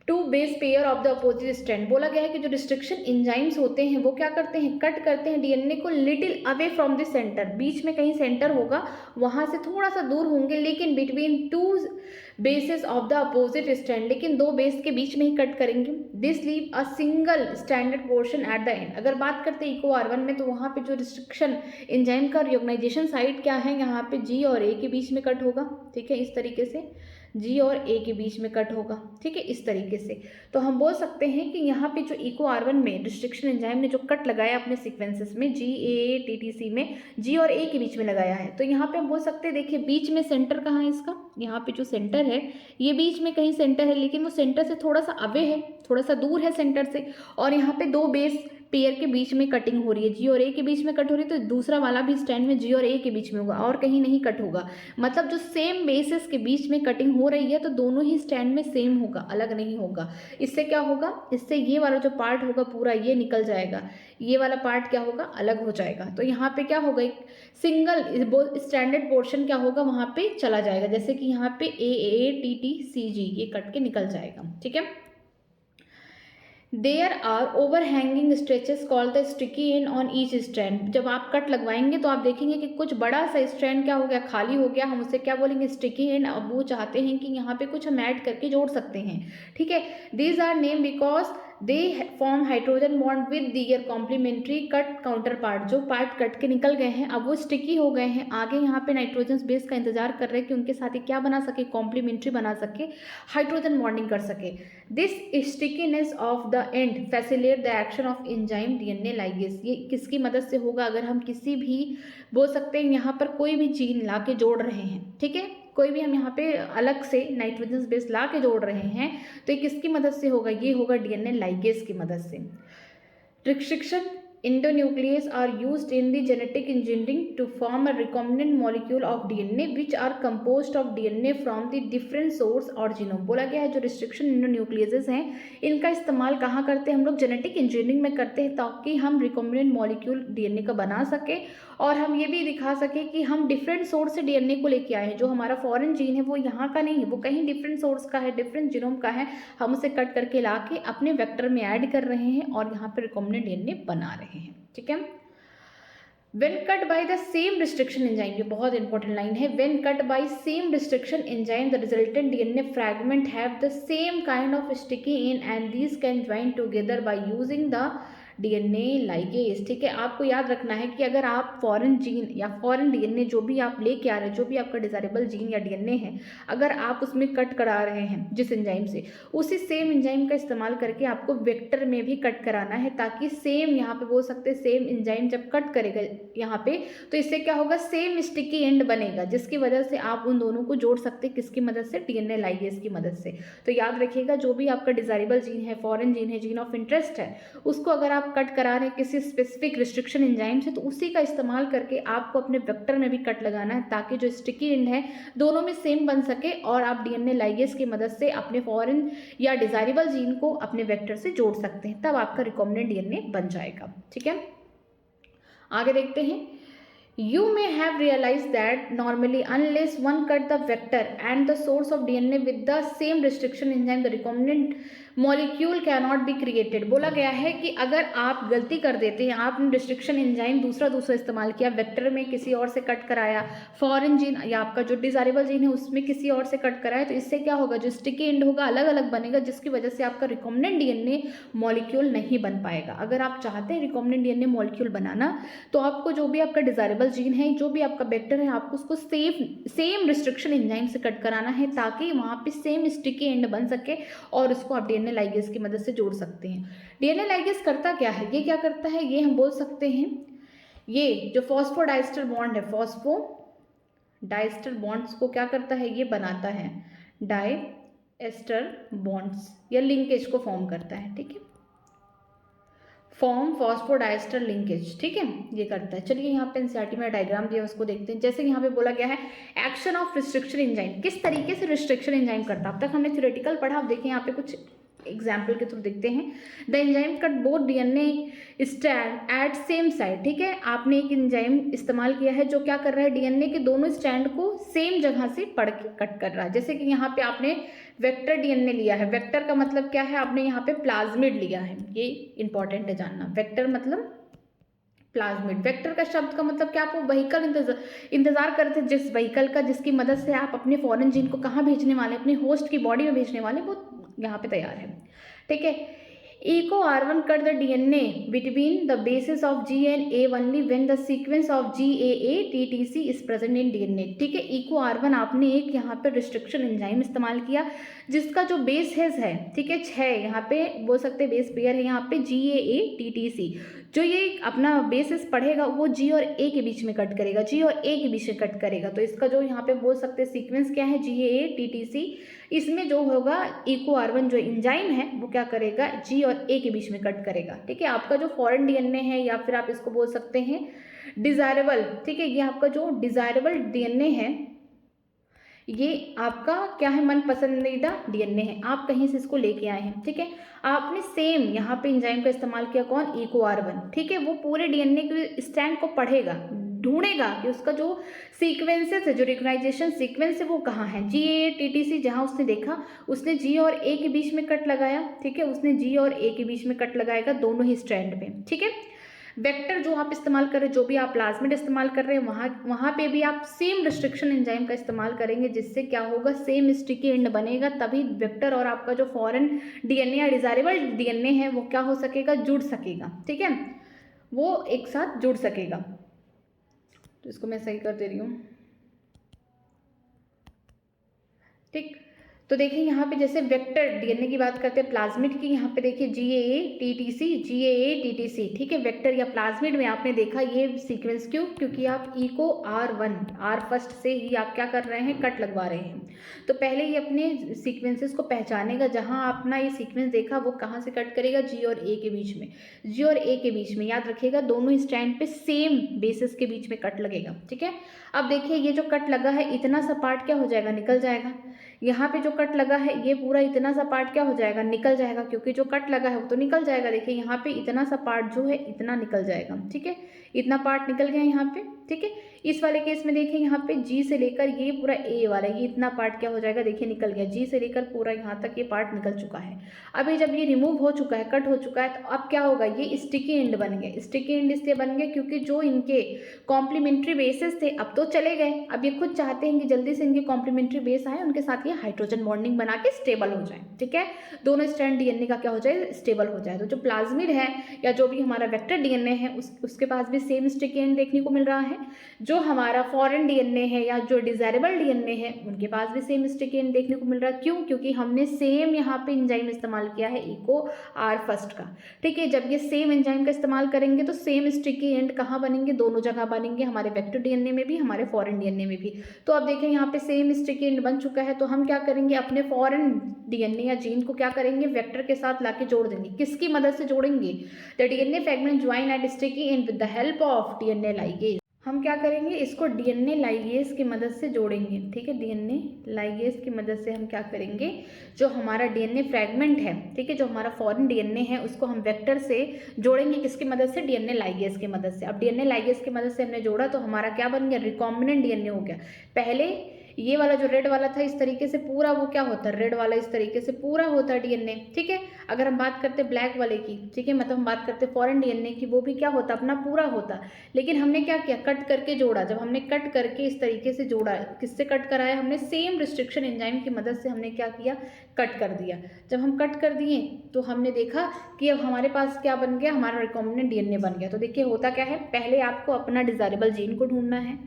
two base pair of the opposite strand. बोला गया है कि जो रिस्ट्रिक्शन एंजाइम्स होते हैं वो क्या करते हैं, कट करते हैं डीएनए को little away from the centre, बीच में कहीं सेंटर होगा वहां से थोड़ा सा दूर होंगे, लेकिन between two basis of the opposite strand, लेकिन दो बेस के बीच में ही कट करेंगे। This leave a single standard portion at the end. अगर बात करते हैं इको R1 में, तो वहाँ पे जो रिस्ट्रिक्शन एंजाइम का रिकॉग्नाइजेशन साइट क्या है, यहाँ पे G और A के बीच में कट होगा, ठीक है, इस तरीके से G और A के बीच में कट होगा, ठीक है, इस तरीके से। तो हम बोल सकते हैं कि यहाँ पे जो इको R1 में रिस्ट्रिक्शन एंजाइम ने जो कट लगाया अपने सीक्वेंसेस में GAA-TTC में G और A के बीच में लगाया है, तो यहाँ पे हम बोल सकते हैं, देखिए बीच में सेंटर कहाँ है इसका, यहाँ पे जो सेंटर है ये बीच में कहीं सेंटर है, लेकिन वो सेंटर से थोड़ा सा अवे है, थोड़ा सा दूर है सेंटर से, और यहाँ पे दो बेस पेयर के बीच में कटिंग हो रही है, G और A के बीच में कट हो रही है, तो दूसरा वाला भी स्टैंड में G और A के बीच में होगा और कहीं नहीं कट होगा। मतलब जो सेम बेसिस के बीच में कटिंग हो रही है तो दोनों ही स्टैंड में सेम होगा, अलग नहीं होगा। इससे क्या होगा, इससे ये वाला जो पार्ट होगा पूरा ये निकल जाएगा, ये वाला पार्ट क्या होगा, अलग हो जाएगा। तो यहाँ पे क्या होगा, एक सिंगल स्टैंडर्ड पोर्शन क्या होगा वहाँ पे चला जाएगा, जैसे कि यहाँ पे AATTCG ये कट के निकल जाएगा, ठीक है। There are overhanging stretches called the sticky end on each strand. जब आप कट लगवाएंगे तो आप देखेंगे कि कुछ बड़ा सा स्ट्रैंड क्या हो गया, खाली हो गया, हम उसे क्या बोलेंगे, स्टिकी एंड। अब वो चाहते हैं कि यहाँ पे कुछ हम ऐड करके जोड़ सकते हैं, ठीक है। These are name because they form hydrogen bond with their complementary cut counterpart. जो पार्ट कट के निकल गए हैं अब वो स्टिकी हो गए हैं, आगे यहाँ पे नाइट्रोजन बेस का इंतजार कर रहे हैं कि उनके साथ ही क्या बना सके, कॉम्प्लीमेंट्री बना सके, हाइड्रोजन बॉन्डिंग कर सके। This stickiness of the end facilitate the action of enzyme DNA ligase. ये किसकी मदद से होगा, अगर हम किसी भी बोल सकते हैं यहाँ पर कोई भी जीन ला के जोड़ रहे हैं, ठीक है, कोई भी हम यहाँ पे अलग से नाइट्रोजन बेस ला के जोड़ रहे हैं, तो ये किसकी मदद से होगा, ये होगा डीएनए लाइगेज की मदद से। Restriction endonuclease are used in the genetic engineering to form a recombinant molecule of DNA which are composed of DNA from the different source और genome। बोला गया है जो रिस्ट्रिक्शन इंडोन्यूक्लियसेस हैं इनका इस्तेमाल कहाँ करते हैं, हम लोग जेनेटिक इंजीनियरिंग में करते हैं, ताकि हम रिकॉम्बिनेंट मॉलिक्यूल डीएनए का बना सके और हम ये भी दिखा सके कि हम डिफरेंट सोर्स से डीएनए को लेके आए हैं। जो हमारा फॉरेन जीन है वो यहाँ का नहीं है, वो कहीं डिफरेंट सोर्स का है, डिफरेंट जीनोम का है, हम उसे कट करके ला के अपने वेक्टर में ऐड कर रहे हैं और यहाँ पे रिकॉम्बिनेंट डीएनए बना रहे हैं, ठीक है। When cut by the same restriction enzyme, ये बहुत इंपॉर्टेंट लाइन है, when cut by same restriction enzyme the resultant DNA fragment have the same kind of sticky end and these can join together by using the DNA ligase, ठीक है। आपको याद रखना है कि अगर आप फॉरेन जीन या फॉरेन डीएनए जो भी आप लेके आ रहे हैं, जो भी आपका डिजायरेबल जीन या डीएनए है, अगर आप उसमें कट करा रहे हैं जिस एंजाइम से, उसी सेम एंजाइम का इस्तेमाल करके आपको वेक्टर में भी कट कराना है, ताकि सेम यहाँ पे बोल सकते हैं सेम एंजाइम जब कट करेगा यहाँ पे तो इससे क्या होगा, सेम स्टिकी एंड बनेगा, जिसकी वजह से आप उन दोनों को जोड़ सकते हैं, किसकी मदद से, डीएनए लाइगेज की मदद से। तो याद रखिएगा जो भी आपका डिजायरेबल जीन है, फॉरेन जीन है, जीन ऑफ इंटरेस्ट है, उसको अगर आप कट करा रहे हैं किसी स्पेसिफिक रिस्ट्रिक्शन एंजाइम से, तो उसी का इस्तेमाल करके आपको अपने वेक्टर में भी कट लगाना है, ताकि जो स्टिकी एंड है दोनों में सेम बन सके और आप डीएनए लाइगेज की मदद से अपने फॉरेन या डिजायरेबल जीन को अपने वेक्टर से जोड़ सकते हैं, तब आपका रिकॉम्बिनेंट डीएनए बन जाएगा, ठीक है। आगे देखते हैं। You may have realized that normally unless one cut the vector and the source of DNA with the same restriction enzyme, the recombinant molecule cannot be created। बोला गया है कि अगर आप गलती कर देते हैं, आपने रिस्ट्रिक्शन एंजाइम दूसरा इस्तेमाल किया, वेक्टर में किसी और से कट कराया, फॉरेन जीन या आपका जो डिजायरेबल जीन है उसमें किसी और से कट कराया, तो इससे क्या होगा, जो स्टिकी एंड होगा अलग अलग बनेगा, जिसकी वजह से आपका रिकॉम्बिनेंट डीएनए मॉलिक्यूल नहीं बन पाएगा। अगर आप चाहते हैं रिकॉम्बिनेंट डीएनए मॉलिक्यूल बनाना, तो आपको जो भी आपका डिजायरेबल जीन है, जो भी आपका वेक्टर है, आपको उसको सेम रिस्ट्रिक्शन एंजाइम से कट कराना है, ताकि वहाँ पे सेम स्टिकी एंड बन सके और उसको आप डीएनए लाइगेज की मदद से जोड़ सकते हैं। डीएनए लाइगेज करता क्या है, ये क्या करता है, ये हम बोल सकते हैं, ये जो फॉस्फोडाइस्टर बॉन्ड है, फॉस्फोडाइस्टर बॉन्ड्स को क्या करता है, ये बनाता है, डाइएस्टर बॉन्ड्स या लिंकेज को फॉर्म करता है, ठीक है, फॉर्म फॉस्फोडाइस्टर लिंकेज, ठीक है, ये करता है। चलिए यहाँ पे एनसीईआरटी में डायग्राम दिया उसको देखते हैं। जैसे यहाँ पे बोला गया है एक्शन ऑफ रिस्ट्रिक्शन एंजाइम, किस तरीके से रिस्ट्रिक्शन एंजाइम करता है। अब तक हमने थ्योरेटिकल पढ़ा, अब देखिए यहाँ पे कुछ एग्जाम्पल के थ्रू देखते हैं। The enzyme cut both DNA strand at same side, ठीक है, आपने एक एंजाइम इस्तेमाल किया है जो क्या कर रहा है, डीएनए के दोनों स्ट्रैंड को सेम जगह से पढ़ के कट कर रहा है। जैसे कि यहाँ पे आपने वेक्टर डीएनए लिया है, वेक्टर का मतलब क्या है, आपने यहाँ पे प्लाज्मिड लिया है, ये इंपॉर्टेंट है जानना। वेक्टर मतलब प्लाज्मिड, वेक्टर का शब्द का मतलब क्या, आप वो व्हीकल इंतजार करते थे, जिस व्हीकल का जिसकी मदद से आप अपने फॉरेन जीन को कहाँ भेजने वाले, अपने होस्ट की बॉडी में भेजने वाले, वो यहाँ पे तैयार है, ठीक है। echo R1 cut the DNA between the bases of G and A only when the sequence of GAA TTC is present in DNA, ठीक है। echo R1 आपने एक यहाँ पे रिस्ट्रिक्शन एंजाइम इस्तेमाल किया जिसका जो बेस है, ठीक है, 6 यहाँ पे बोल सकते हैं बेस पेयर है यहाँ पे GAA TTC, जो ये अपना बेसिस पढ़ेगा वो G और A के बीच में कट करेगा, G और A के बीच में कट करेगा। तो इसका जो यहाँ पे बोल सकते हैं सीक्वेंस क्या है, GAA TTC, इसमें जो होगा echo R1 जो एंजाइम है वो क्या करेगा, G और A के बीच में कट करेगा, ठीक है। आपका जो फॉरेन डीएनए है या फिर आप इसको बोल सकते हैं डिजायरेबल, ठीक है, ये आपका जो डिजायरेबल डीएनए है ये आपका क्या है, मन पसंदीदा डीएनए है, आप कहीं से इसको लेके आए हैं, ठीक है। आपने सेम यहाँ पे एंजाइम का इस्तेमाल किया, कौन, echo R1, ठीक है। वो पूरे डीएनए के स्ट्रैंड को पढ़ेगा, ढूंढेगा कि उसका जो सीक्वेंसेस है, जो रिकग्नाइजेशन सीक्वेंस है वो कहाँ है, GAA TTC, जहाँ उसने देखा उसने G और A के बीच में कट लगाया, ठीक है, उसने G और A के बीच में कट लगाएगा दोनों ही स्ट्रैंड पे, ठीक है। वेक्टर जो आप इस्तेमाल कर रहे हैं, जो भी आप प्लाज्मिड इस्तेमाल कर रहे हैं, वहाँ पे भी आप सेम रिस्ट्रिक्शन एंजाइम का इस्तेमाल करेंगे, जिससे क्या होगा, सेम स्टिकी एंड बनेगा, तभी वेक्टर और आपका जो फॉरेन डीएनए या डिजायरेबल डीएनए है वो क्या हो सकेगा, जुड़ सकेगा, ठीक है, वो एक साथ जुड़ सकेगा। तो इसको मैं सही कर दे रही हूँ, ठीक। तो देखिए यहाँ पे जैसे वेक्टर डीएनए की बात करते हैं, प्लाज्मिड की, यहाँ पे देखिए GAA TTC, ठीक है। वेक्टर या प्लाज्मिड में आपने देखा ये सीक्वेंस, क्यों, क्योंकि आप echo R1 R फर्स्ट से ही आप क्या कर रहे हैं, कट लगवा रहे हैं। तो पहले ये अपने सीक्वेंसेस को पहचानेगा, जहाँ अपना ये सीक्वेंस देखा वो कहाँ से कट करेगा, G और A के बीच में, G और A के बीच में, याद रखिएगा दोनों स्ट्रैंड पे सेम बेसिस के बीच में कट लगेगा, ठीक है। अब देखिए ये जो कट लगा है इतना सा पार्ट क्या हो जाएगा, निकल जाएगा। यहाँ पे जो कट लगा है ये पूरा इतना सा पार्ट क्या हो जाएगा, निकल जाएगा, क्योंकि जो कट लगा है वो तो निकल जाएगा। देखिए यहाँ पे इतना सा पार्ट जो है इतना निकल जाएगा, ठीक है, इतना पार्ट निकल गया यहाँ पे, ठीक है। इस वाले केस में देखिए यहाँ पे G से लेकर ये पूरा A वाला ये इतना पार्ट क्या हो जाएगा, देखिए निकल गया, G से लेकर पूरा यहाँ तक ये पार्ट निकल चुका है। अभी जब ये रिमूव हो चुका है, कट हो चुका है, तो अब क्या होगा, ये स्टिकी एंड बन गए। स्टिकी एंड इसलिए बन गए क्योंकि जो इनके कॉम्प्लीमेंट्री बेसेस थे अब तो चले गए, अब ये खुद चाहते हैं कि जल्दी से इनके कॉम्प्लीमेंट्री बेस आए, उनके साथ ये हाइड्रोजन बॉन्डिंग बना के स्टेबल हो जाए, ठीक है, दोनों स्ट्रैंड डीएनए का क्या हो जाए, स्टेबल हो जाए। तो जो प्लाज्मिड है या जो भी हमारा वेक्टर डीएनए है उसके पास भी सेम स्टिकी एंड देखने को मिल रहा है। जो हमारा फॉरेन डीएनए है या जो डिजायरेबल डीएनए है उनके पास भी सेम स्टिकी एंड देखने को मिल रहा है, क्यों, क्योंकि हमने सेम यहाँ पे एंजाइम इस्तेमाल किया है echo R फर्स्ट का, ठीक है। जब ये सेम एंजाइम का इस्तेमाल करेंगे तो सेम स्टिकी एंड कहाँ बनेंगे, दोनों जगह बनेंगे, हमारे वेक्टर डीएनए में भी, हमारे फॉरेन डीएनए में भी। तो अब देखें यहाँ पे सेम स्टिकी एंड बन चुका है, तो हम क्या करेंगे, अपने फॉरेन डीएनए या जीन को क्या करेंगे, वेक्टर के साथ लाके जोड़ देंगे। किसकी मदद से जोड़ेंगे, the DNA fragment join at sticky end with the help of DNA ligase. हम क्या करेंगे, इसको डीएनए लाइगेज की मदद से जोड़ेंगे, ठीक है, डीएनए लाइगेज की मदद से हम क्या करेंगे, जो हमारा डीएनए फ्रैगमेंट है, ठीक है, जो हमारा फॉरेन डीएनए है उसको हम वेक्टर से जोड़ेंगे, किसकी मदद से, डीएनए लाइगेज की मदद से। अब डीएनए लाइगेज की मदद से हमने जोड़ा तो हमारा क्या बन गया, रिकॉम्बिनेंट डीएनए हो गया। पहले ये वाला जो रेड वाला था इस तरीके से पूरा वो क्या होता है, रेड वाला इस तरीके से पूरा होता है डीएनए, ठीक है। अगर हम बात करते ब्लैक वाले की, ठीक है, मतलब हम बात करते फॉरेन डीएनए की, वो भी क्या होता अपना पूरा होता, लेकिन हमने क्या किया, कट करके जोड़ा। जब हमने कट करके इस तरीके से जोड़ा, किससे कट कराया हमने, सेम रिस्ट्रिक्शन एंजाइम की मदद से हमने क्या किया, कट कर दिया। जब हम कट कर दिए तो हमने देखा कि अब हमारे पास क्या बन गया, हमारा रिकॉम्बिनेंट डीएनए बन गया। तो देखिए होता क्या है, पहले आपको अपना डिजायरेबल जीन को ढूंढना है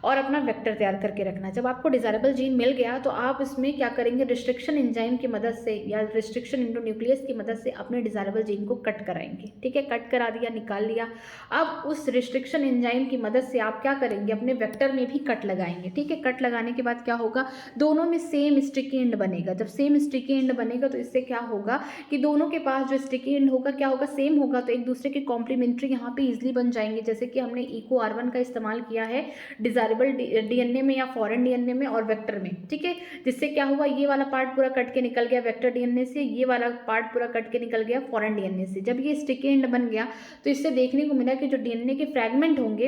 और अपना वेक्टर तैयार करके रखना है। जब आपको डिजायरेबल जीन मिल गया तो आप इसमें क्या करेंगे, रिस्ट्रिक्शन एंजाइम की मदद से या रिस्ट्रिक्शन एंडोन्यूक्लियस की मदद से अपने डिजायरेबल जीन को कट कराएंगे, ठीक है, कट करा दिया, निकाल लिया। अब उस रिस्ट्रिक्शन एंजाइम की मदद से आप क्या करेंगे, अपने वेक्टर में भी कट लगाएंगे, ठीक है। कट लगाने के बाद क्या होगा, दोनों में सेम स्टिकी एंड बनेगा। जब सेम स्टिकी एंड बनेगा तो इससे क्या होगा कि दोनों के पास जो स्टिकी एंड होगा क्या होगा, सेम होगा, तो एक दूसरे के कॉम्प्लीमेंट्री यहाँ पे इजिली बन जाएंगे। जैसे कि हमने echo R1 का इस्तेमाल किया है डिजायरेबल डिजायरेबल डीएनए में या फॉरेन डीएनए में और वेक्टर में, ठीक है। जिससे क्या हुआ, ये वाला पार्ट पूरा कट के निकल गया वेक्टर डीएनए से, ये वाला पार्ट पूरा कट के निकल गया फॉरेन डीएनए से। जब ये स्टिकी एंड बन गया तो इससे देखने को मिला कि जो डीएनए के फ्रैगमेंट होंगे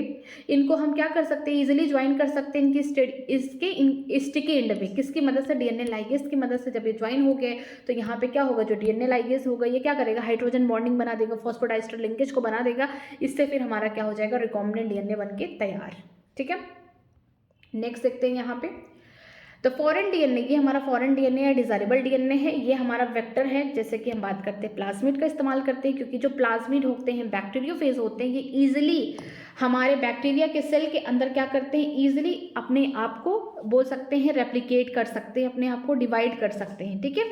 इनको हम क्या कर सकते हैं, इजिली ज्वाइन कर सकते हैं इसके स्टिकी एंड में, किसकी मदद से, डीएनए लाइगेज की मदद से। जब ये ज्वाइन हो गए तो यहाँ पे क्या होगा, जो डीएनए लाइगेज होगा ये क्या करेगा, हाइड्रोजन बॉन्डिंग बना देगा, फॉस्फोडाइस्टर लिंकेज को बना देगा। इससे फिर हमारा क्या हो जाएगा, रिकॉम्बिनेंट डीएनए बन के तैयार, ठीक है। नेक्स्ट देखते हैं यहाँ पे, तो फॉरेन डीएनए, ये हमारा फॉरेन डीएनए या डिजायरेबल डीएनए है, ये हमारा वेक्टर है। जैसे कि हम बात करते हैं प्लाज्मिड का इस्तेमाल करते हैं, क्योंकि जो प्लाज्मिड होते हैं, बैक्टीरियोफेज होते हैं, ये इजिली हमारे बैक्टीरिया के सेल के अंदर क्या करते हैं, इजिली अपने आप को बोल सकते हैं रेप्लिकेट कर सकते हैं, अपने आप को डिवाइड कर सकते हैं, ठीक है।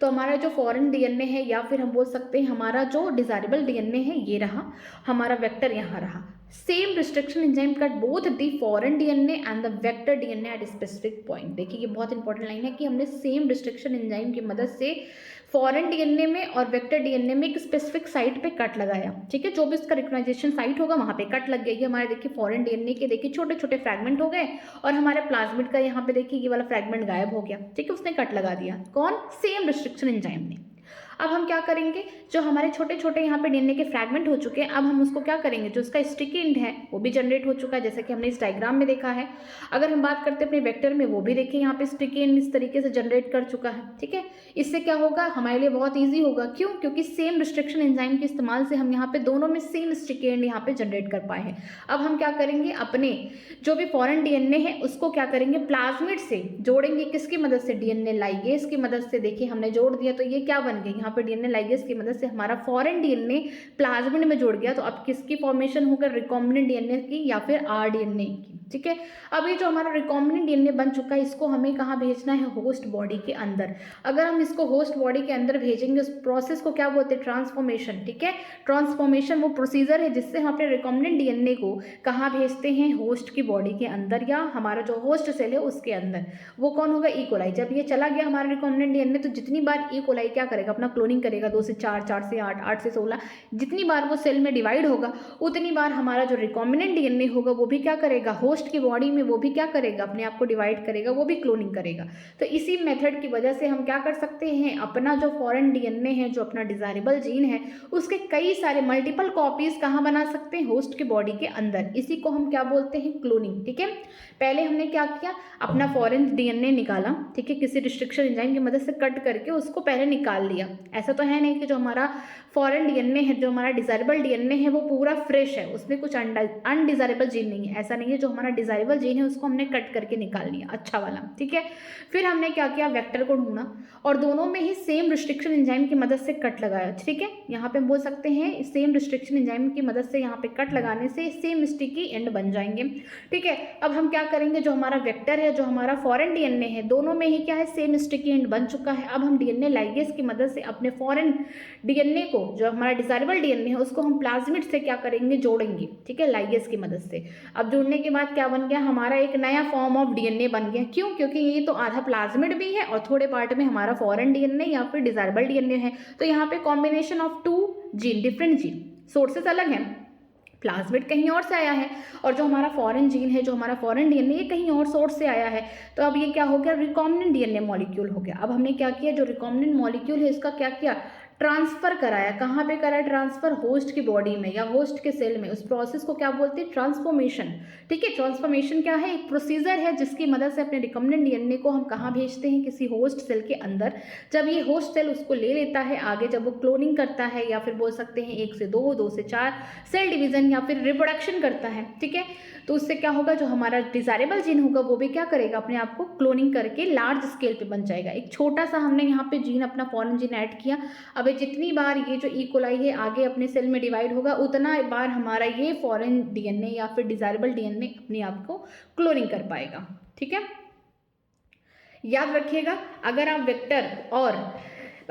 तो हमारा जो फॉरेन डीएनए है या फिर हम बोल सकते हैं हमारा जो डिजायरेबल डीएनए है ये रहा, हमारा वेक्टर यहाँ रहा। Same restriction enzyme cut both the foreign DNA and the vector DNA at specific point. देखिए ये बहुत इंपॉर्टेंट लाइन है कि हमने सेम रिस्ट्रिक्शन एंजाइम की मदद से फॉरेन डीएनए में और वेक्टर डीएनए में एक स्पेसिफिक साइट पे कट लगाया, ठीक है। जो भी इसका रिकॉग्नाइजेशन साइट होगा वहाँ पे कट लग गई। हमारे देखिए फॉरेन डीएनए के देखिए छोटे छोटे फ्रैगमेंट हो गए और हमारे प्लाज्मिड का यहाँ पे देखिए ये वाला फ्रैगमेंट गायब हो गया, ठीक है, उसने कट लगा दिया। कौन, सेम रिस्ट्रिक्शन एंजाइम ने। अब हम क्या करेंगे, जो हमारे छोटे छोटे यहाँ पे डीएनए के फ्रैगमेंट हो चुके हैं, अब हम उसको क्या करेंगे, जो इसका स्टिकी एंड है वो भी जनरेट हो चुका है, जैसे कि हमने इस डायग्राम में देखा है। अगर हम बात करते हैं अपने वेक्टर में, वो भी देखिए यहाँ पे स्टिकी एंड इस तरीके से जनरेट कर चुका है, ठीक है। इससे क्या होगा, हमारे लिए बहुत ईजी होगा। क्यों, क्योंकि सेम रिस्ट्रिक्शन एंजाइम के इस्तेमाल से हम यहाँ पे दोनों में सेम स्टिकी एंड यहाँ पे जनरेट कर पाए हैं। अब हम क्या करेंगे, अपने जो भी फॉरेन डीएनए है उसको क्या करेंगे, प्लाज्मिड से जोड़ेंगे, किसकी मदद से, डीएनए लाइगेज की मदद से। देखिए हमने जोड़ दिया तो ये क्या बन गई, यहाँ पे डीएनए लाइगेज की मदद से हमारा फॉरेन डीएनए प्लाज्मिड में जुड़ गया। तो अब किसकी फॉर्मेशन होगा, रिकॉम्बिनेंट डीएनए की या फिर आरडीएनए की, ठीक है। अब ये जो हमारा रिकॉम्बिनेंट डीएनए बन चुका है इसको हमें कहाँ भेजना है, होस्ट बॉडी के अंदर। अगर हम इसको होस्ट बॉडी के अंदर भेजेंगे, उस प्रोसेस को क्या बोलते हैं, ट्रांसफॉर्मेशन, ठीक है। ट्रांसफॉर्मेशन वो प्रोसीजर है जिससे हम अपने रिकॉम्बिनेंट डीएनए को कहाँ भेजते हैं, होस्ट की बॉडी के अंदर या हमारा जो होस्ट सेल है उसके अंदर। वो कौन होगा, ई कोलाई। जब ये चला गया हमारा रिकॉम्बिनेंट डीएनए तो जितनी बार ई कोलाई क्या करेगा, अपना क्लोनिंग करेगा, 2 से 4, 4 से 8, 8 से 16, जितनी बार वो सेल में डिवाइड होगा उतनी बार हमारा जो रिकॉम्बिनेंट डीएनए होगा वो भी क्या करेगा, होस्ट की बॉडी में वो भी क्या करेगा, अपने आप को डिवाइड करेगा, वो भी क्लोनिंग करेगा। तो इसी मेथड की वजह से हम क्या कर सकते हैं, अपना जो फॉरेन डीएनए है, जो अपना डिजायरेबल जीन है, उसके कई सारे मल्टीपल कॉपीज कहाँ बना सकते हैं, होस्ट की बॉडी के अंदर। इसी को हम क्या बोलते हैं, क्लोनिंग, ठीक है। पहले हमने क्या किया, अपना फॉरेन डीएनए निकाला, ठीक है, किसी रिस्ट्रिक्शन एंजाइम की मदद से कट करके उसको पहले निकाल लिया। ऐसा तो है नहीं कि जो हमारा फॉरेन डीएनए है, जो हमारा डिजायरेबल डीएनए है वो पूरा फ्रेश है, उसमें कुछ अनडिजायरेबल जीन नहीं है, ऐसा नहीं है। जो हमारा डिजायरेबल जीन है उसको हमने कट करके निकाल लिया, अच्छा वाला, ठीक है। फिर हमने क्या किया, वेक्टर को ढूंढा और दोनों में ही सेम रिस्ट्रिक्शन एंजाइम की मदद से कट लगाया, ठीक है। यहाँ पे हम बोल सकते हैं सेम रिस्ट्रिक्शन एंजाइम की मदद से यहाँ पे कट लगाने से सेम स्टिकी एंड बन जाएंगे, ठीक है। अब हम क्या करेंगे, जो हमारा वेक्टर है, जो हमारा फॉरेन डीएनए है, दोनों में ही क्या है, सेम स्टिकी एंड बन चुका है। अब हम डीएनए लाइगेज की मदद से अपने फॉरेन डीएनए को, जो हमारा डिजायरेबल डीएनए है, उसको हम प्लाज्मिड से क्या करेंगे, जोड़ेंगे, ठीक है, लाइगेज की मदद से। अब जोड़ने के बाद क्या बन गया, हमारा एक नया फॉर्म ऑफ डीएनए बन गया। क्यों, क्योंकि ये तो आधा प्लाज्मिड भी है और थोड़े पार्ट में हमारा फॉरेन डीएनए या फिर डिजायरेबल डीएनए है। तो यहाँ पे combination of 2 gene, different gene, sources अलग हैं, प्लाज्मिड कहीं और से आया है और जो हमारा फॉरेन जीन है, जो हमारा फॉरेन डीएनए ये कहीं और सोर्स से आया है। तो अब ये क्या हो गया, रिकॉम्बिनेंट डीएनए मॉलिक्यूल हो गया। अब हमने क्या किया, जो रिकॉम्बिनेंट मॉलिक्यूल है इसका क्या किया, ट्रांसफर कराया। कहाँ पे कराया ट्रांसफर, होस्ट की बॉडी में या होस्ट के सेल में। उस प्रोसेस को क्या बोलते हैं, ट्रांसफॉर्मेशन, ठीक है। ट्रांसफॉर्मेशन क्या है, एक प्रोसीजर है जिसकी मदद से अपने रिकॉम्बिनेंट डीएनए को हम कहाँ भेजते हैं, किसी होस्ट सेल के अंदर। जब ये होस्ट सेल उसको ले लेता है आगे, जब वो क्लोनिंग करता है या फिर बोल सकते हैं 1 से 2, 2 से 4 सेल डिवीजन या फिर रिप्रोडक्शन करता है, ठीक है। तो उससे क्या होगा, जो हमारा डिजायरेबल जीन होगा वो भी क्या करेगा, अपने आप को क्लोनिंग करके लार्ज स्केल पे बन जाएगा। एक छोटा सा हमने यहाँ पे जीन, अपना फॉरेन जीन ऐड किया। अब जितनी बार ये जो ई कोलाई है आगे अपने सेल में डिवाइड होगा उतना बार हमारा ये फॉरेन डीएनए या फिर डिजायरेबल डीएनए अपने आप को क्लोनिंग कर पाएगा, ठीक है। याद रखिएगा, अगर आप वेक्टर और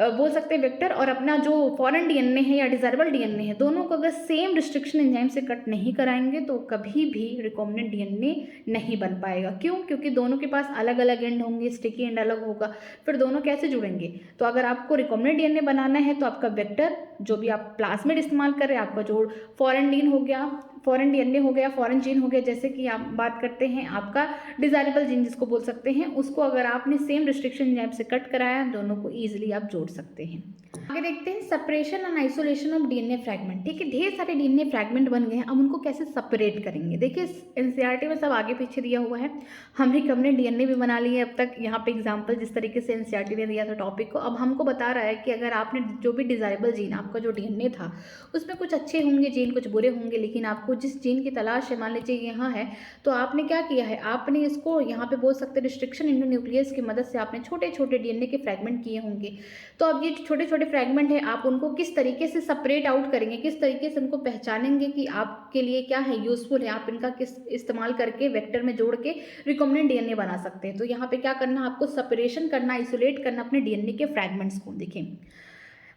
बोल सकते हैं वेक्टर और अपना जो फॉरेन डीएनए है या डिजायरेबल डीएनए है, दोनों को अगर सेम रिस्ट्रिक्शन एंजाइम से कट नहीं कराएंगे तो कभी भी रिकॉम्बिनेंट डीएनए नहीं बन पाएगा। क्यों, क्योंकि दोनों के पास अलग अलग एंड होंगे, स्टिकी एंड अलग होगा, फिर दोनों कैसे जुड़ेंगे। तो अगर आपको रिकॉम्बिनेंट डीएनए बनाना है तो आपका वेक्टर, जो भी आप प्लाज्मिड इस्तेमाल कर रहे हैं, आपका जो फॉरेन डीन हो गया, फॉरेन डीएनए हो गया, फॉरेन जीन हो गया, जैसे कि आप बात करते हैं आपका डिजायरेबल जीन जिसको बोल सकते हैं, उसको अगर आपने सेम रिस्ट्रिक्शन एंजाइम से कट कराया, दोनों को ईजिली आप जोड़ सकते हैं। आगे देखते हैं separation and isolation of DNA fragment. ठीक है, ढेर सारे डीएनए फ्रैगमेंट बन गए हैं, अब उनको कैसे सेपरेट करेंगे। देखिए एनसीईआरटी में सब आगे पीछे दिया हुआ है, हमने डीएनए भी बना लिए अब तक। यहाँ पे एग्जांपल जिस तरीके से एनसीईआरटी ने दिया था टॉपिक को, अब हमको बता रहा है कि अगर आपने जो भी डिजायरेबल जीन आपका जो डीएनए था उसमें कुछ अच्छे होंगे जीन, कुछ बुरे होंगे, लेकिन आपको जिस जीन की तलाश है, मान लीजिए यहाँ है, तो आपने क्या किया है, आपने इसको यहाँ पे बोल सकते हैं रिस्ट्रिक्शन इंडोन्यूक्लियस की मदद से आपने छोटे छोटे डीएनए के फ्रैगमेंट किए होंगे। तो अब ये छोटे छोटे फ्रैगमेंट है, आप उनको किस तरीके से सेपरेट आउट करेंगे, किस तरीके से उनको पहचानेंगे कि आपके लिए क्या है, यूजफुल है, आप इनका किस इस्तेमाल करके वेक्टर में जोड़ के रिकॉम्बिनेंट डीएनए बना सकते हैं। तो यहाँ पे क्या करना, आपको सेपरेशन करना, आइसोलेट करना अपने डीएनए के फ्रैगमेंट्स को। देखें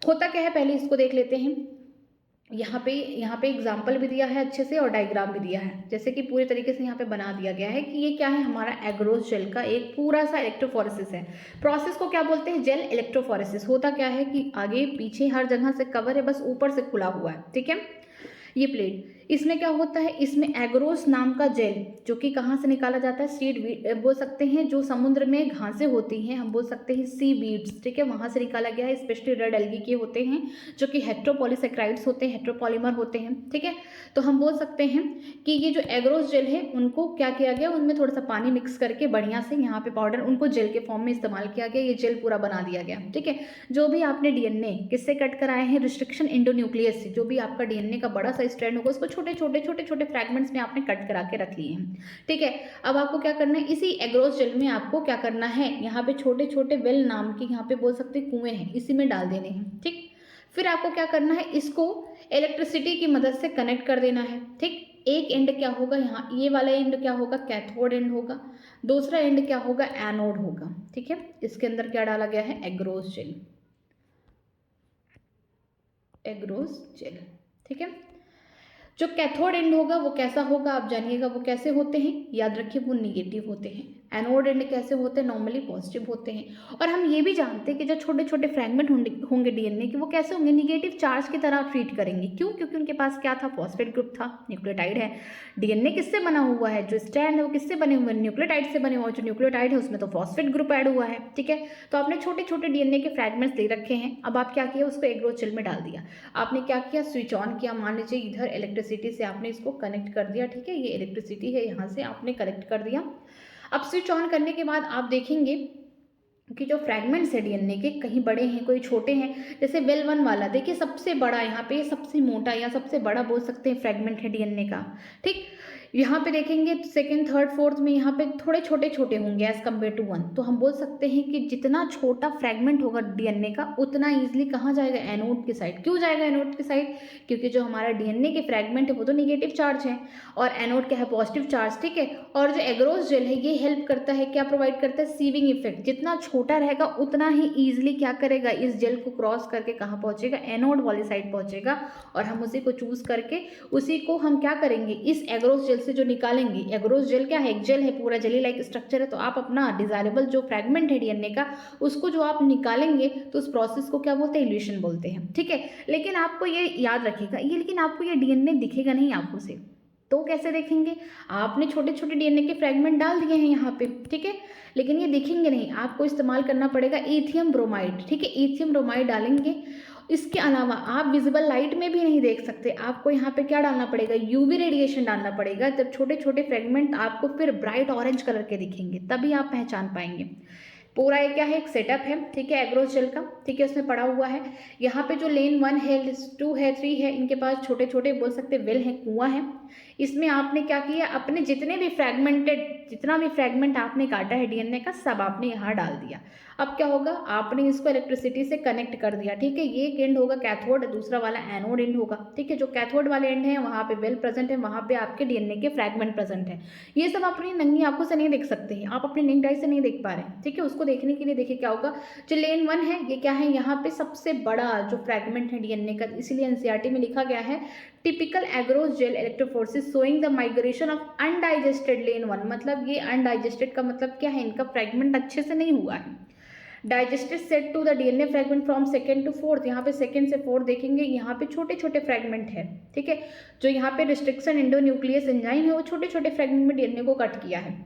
होता क्या है, पहले इसको देख लेते हैं। यहाँ पे एग्जाम्पल भी दिया है अच्छे से और डायग्राम भी दिया है, जैसे कि पूरी तरीके से यहाँ पे बना दिया गया है कि ये क्या है, हमारा एग्रोस जेल का एक पूरा सा इलेक्ट्रोफोरेसिस है। प्रोसेस को क्या बोलते हैं, जेल इलेक्ट्रोफोरेसिस। होता क्या है कि आगे पीछे हर जगह से कवर है, बस ऊपर से खुला हुआ है। ठीक है, ये प्लेट, इसमें क्या होता है, इसमें एग्रोस नाम का जेल जो कि कहाँ से निकाला जाता है, सीड बोल सकते हैं, जो समुद्र में घासें होती हैं, हम बोल सकते हैं सी वीड्स। ठीक है, वहाँ से निकाला गया है, स्पेशली रेड एल्गी के होते हैं जो कि हेट्रोपॉलीसेक्राइड्स होते हैं, हेट्रोपॉलीमर होते हैं। ठीक है, तो हम बोल सकते हैं कि ये जो एग्रोस जेल है उनको क्या किया गया, उनमें थोड़ा सा पानी मिक्स करके बढ़िया से यहाँ पे पाउडर उनको जेल के फॉर्म में इस्तेमाल किया गया, ये जेल पूरा बना दिया गया। ठीक है, जो भी आपने डीएनए किससे कट कराए हैं, रिस्ट्रिक्शन इंडोन्यूक्लियस से, जो भी आपका डीएनए का बड़ा सा स्ट्रैंड होगा उसको छोटे छोटे फ्रैगमेंट्स में आपने कट करा के रख लिए हैं। ठीक है, अब आपको क्या करना है, इसी एग्रोस जेल में आपको क्या करना है, यहाँ पे छोटे छोटे वेल नाम के यहाँ पे बोल सकते कुएं हैं, इसी में डाल देने हैं। ठीक, फिर आपको क्या करना है, इसको इलेक्ट्रिसिटी की मदद से कनेक्ट कर देना है। ठीक, एक एंड क्या होगा, यहाँ ये वाला एंड क्या होगा, कैथोड एंड होगा, दूसरा एंड क्या होगा, एनोड होगा। ठीक है, इसके अंदर क्या डाला गया है, एग्रोस जेल, एग्रोस जेल। ठीक है, जो कैथोड एंड होगा वो कैसा होगा आप जानिएगा, वो कैसे होते हैं, याद रखिए वो निगेटिव होते हैं। एनोड एंड कैसे होते हैं, नॉर्मली पॉजिटिव होते हैं। और हम ये भी जानते हैं कि जो छोटे छोटे फ्रैगमेंट होंगे डीएनए के, वो कैसे होंगे, निगेटिव चार्ज की तरह ट्रीट करेंगे। क्यों, क्योंकि उनके पास क्या था, फॉस्फेट ग्रुप था, न्यूक्लियोटाइड है। डीएनए किससे बना हुआ है, जो स्ट्रैंड है वो किससे बने हुए हैं, न्यूक्लियोटाइड से बने हुए हैं। जो न्यूक्लियोटाइड है उसमें तो फॉस्फेट ग्रुप ऐड हुआ है। ठीक है, तो आपने छोटे छोटे डीएनए के फ्रैगमेंट्स दे रखे हैं, अब आप क्या किया, उसको एग्रोस जेल में डाल दिया। आपने क्या किया, स्विच ऑन किया, मान लीजिए इधर इलेक्ट्रिसिटी से आपने इसको कनेक्ट कर दिया। ठीक है, ये इलेक्ट्रिसिटी है, यहाँ से आपने कनेक्ट कर दिया। अब स्विच ऑन करने के बाद आप देखेंगे कि जो फ्रैगमेंट्स है डीएनए के, कहीं बड़े हैं कोई छोटे हैं। जैसे वेल वन वाला देखिए, सबसे बड़ा यहाँ पे सबसे मोटा या सबसे बड़ा बोल सकते हैं फ्रैगमेंट है डीएनए का। ठीक, यहाँ पे देखेंगे सेकंड थर्ड फोर्थ में यहाँ पे थोड़े छोटे छोटे होंगे एज कम्पेयर टू वन। तो हम बोल सकते हैं कि जितना छोटा फ्रैगमेंट होगा डीएनए का, उतना ईजिली कहाँ जाएगा, एनोड की साइड। क्यों जाएगा एनोड की साइड, क्योंकि जो हमारा डीएनए के फ्रैगमेंट है वो तो निगेटिव चार्ज है और एनोड क्या है, पॉजिटिव चार्ज। ठीक है, और जो एग्रोस जेल है ये हेल्प करता है, क्या प्रोवाइड करता है, सीविंग इफेक्ट। जितना छोटा रहेगा उतना ही ईजिली क्या करेगा, इस जेल को क्रॉस करके कहाँ पहुंचेगा, एनोड वाली साइड पहुंचेगा। और हम उसी को चूज करके उसी को हम क्या करेंगे, इस एग्रोस जेल से जो निकालेंगे। एग्रोस जेल क्या है, एक जेल है, पूरा जेली लाइक स्ट्रक्चर है। तो आप अपना डिजायरेबल जो फ्रैगमेंट है डीएनए का, उसको जो आप निकालेंगे तो उस प्रोसेस को क्या बोलते हैं, इल्यूशन बोलते हैं। ठीक है, लेकिन आपको ये याद रखिएगा, ये लेकिन आपको ये डीएनए दिखेगा नहीं आंखों से, तो कैसे देखेंगे, आपने छोटे छोटे डीएनए के फ्रैगमेंट डाल दिए हैं यहाँ पे। ठीक है, लेकिन ये दिखेंगे नहीं, आपको इस्तेमाल करना पड़ेगा इथियम ब्रोमाइड। ठीक है, इथियम ब्रोमाइड डालेंगे। इसके अलावा आप विजिबल लाइट में भी नहीं देख सकते, आपको यहाँ पे क्या डालना पड़ेगा, यूवी रेडिएशन डालना पड़ेगा। जब छोटे छोटे फ्रेगमेंट आपको फिर ब्राइट ऑरेंज कलर के दिखेंगे, तभी आप पहचान पाएंगे। पूरा ये क्या है, एक सेटअप है। ठीक है, एग्रोस जेल का। ठीक है, उसमें पड़ा हुआ है। यहाँ पे जो लेन 1 है, 2 है, 3 है, इनके पास छोटे छोटे बोल सकते वेल हैं, कुआं है। इसमें आपने क्या किया, अपने जितने भी जितना भी फ्रैगमेंट आपने काटा है डीएनए का, सब आपने यहाँ डाल दिया। अब क्या होगा, आपने इसको इलेक्ट्रिसिटी से कनेक्ट कर दिया। ठीक है, ये एक एंड होगा कैथोड, दूसरा वाला एनोड एंड होगा। ठीक है, जो कैथोड वाले एंड है वहाँ पे वेल प्रेजेंट है, वहाँ पे आपके डीएनए के फ्रैगमेंट प्रेजेंट है। ये सब अपनी नंगी आंखों से नहीं देख सकते हैं, आप अपनी नेक्ड आई से नहीं देख पा रहे हैं। ठीक है, उसको देखने के लिए देखिए क्या होगा, जो लेन 1 है ये क्या है, यहाँ पे सबसे बड़ा जो फ्रैगमेंट है डीएनए का, इसीलिए एनसीईआरटी में लिखा गया है typical agarose gel electrophoresis showing the migration of undigested lane 1। मतलब ये अनडाइजेस्टेड का मतलब क्या है, इनका फ्रैगमेंट अच्छे से नहीं हुआ है। Digested set to the DNA fragment from second to fourth, यहाँ पे सेकेंड से फोर्थ देखेंगे, यहाँ पे छोटे छोटे फ्रेगमेंट है, ठीक है। जो यहाँ पे रिस्ट्रिक्शन एंडोन्यूक्लियस एंजाइम है वो छोटे छोटे फ्रेगमेंट में डीएनए को कट किया है।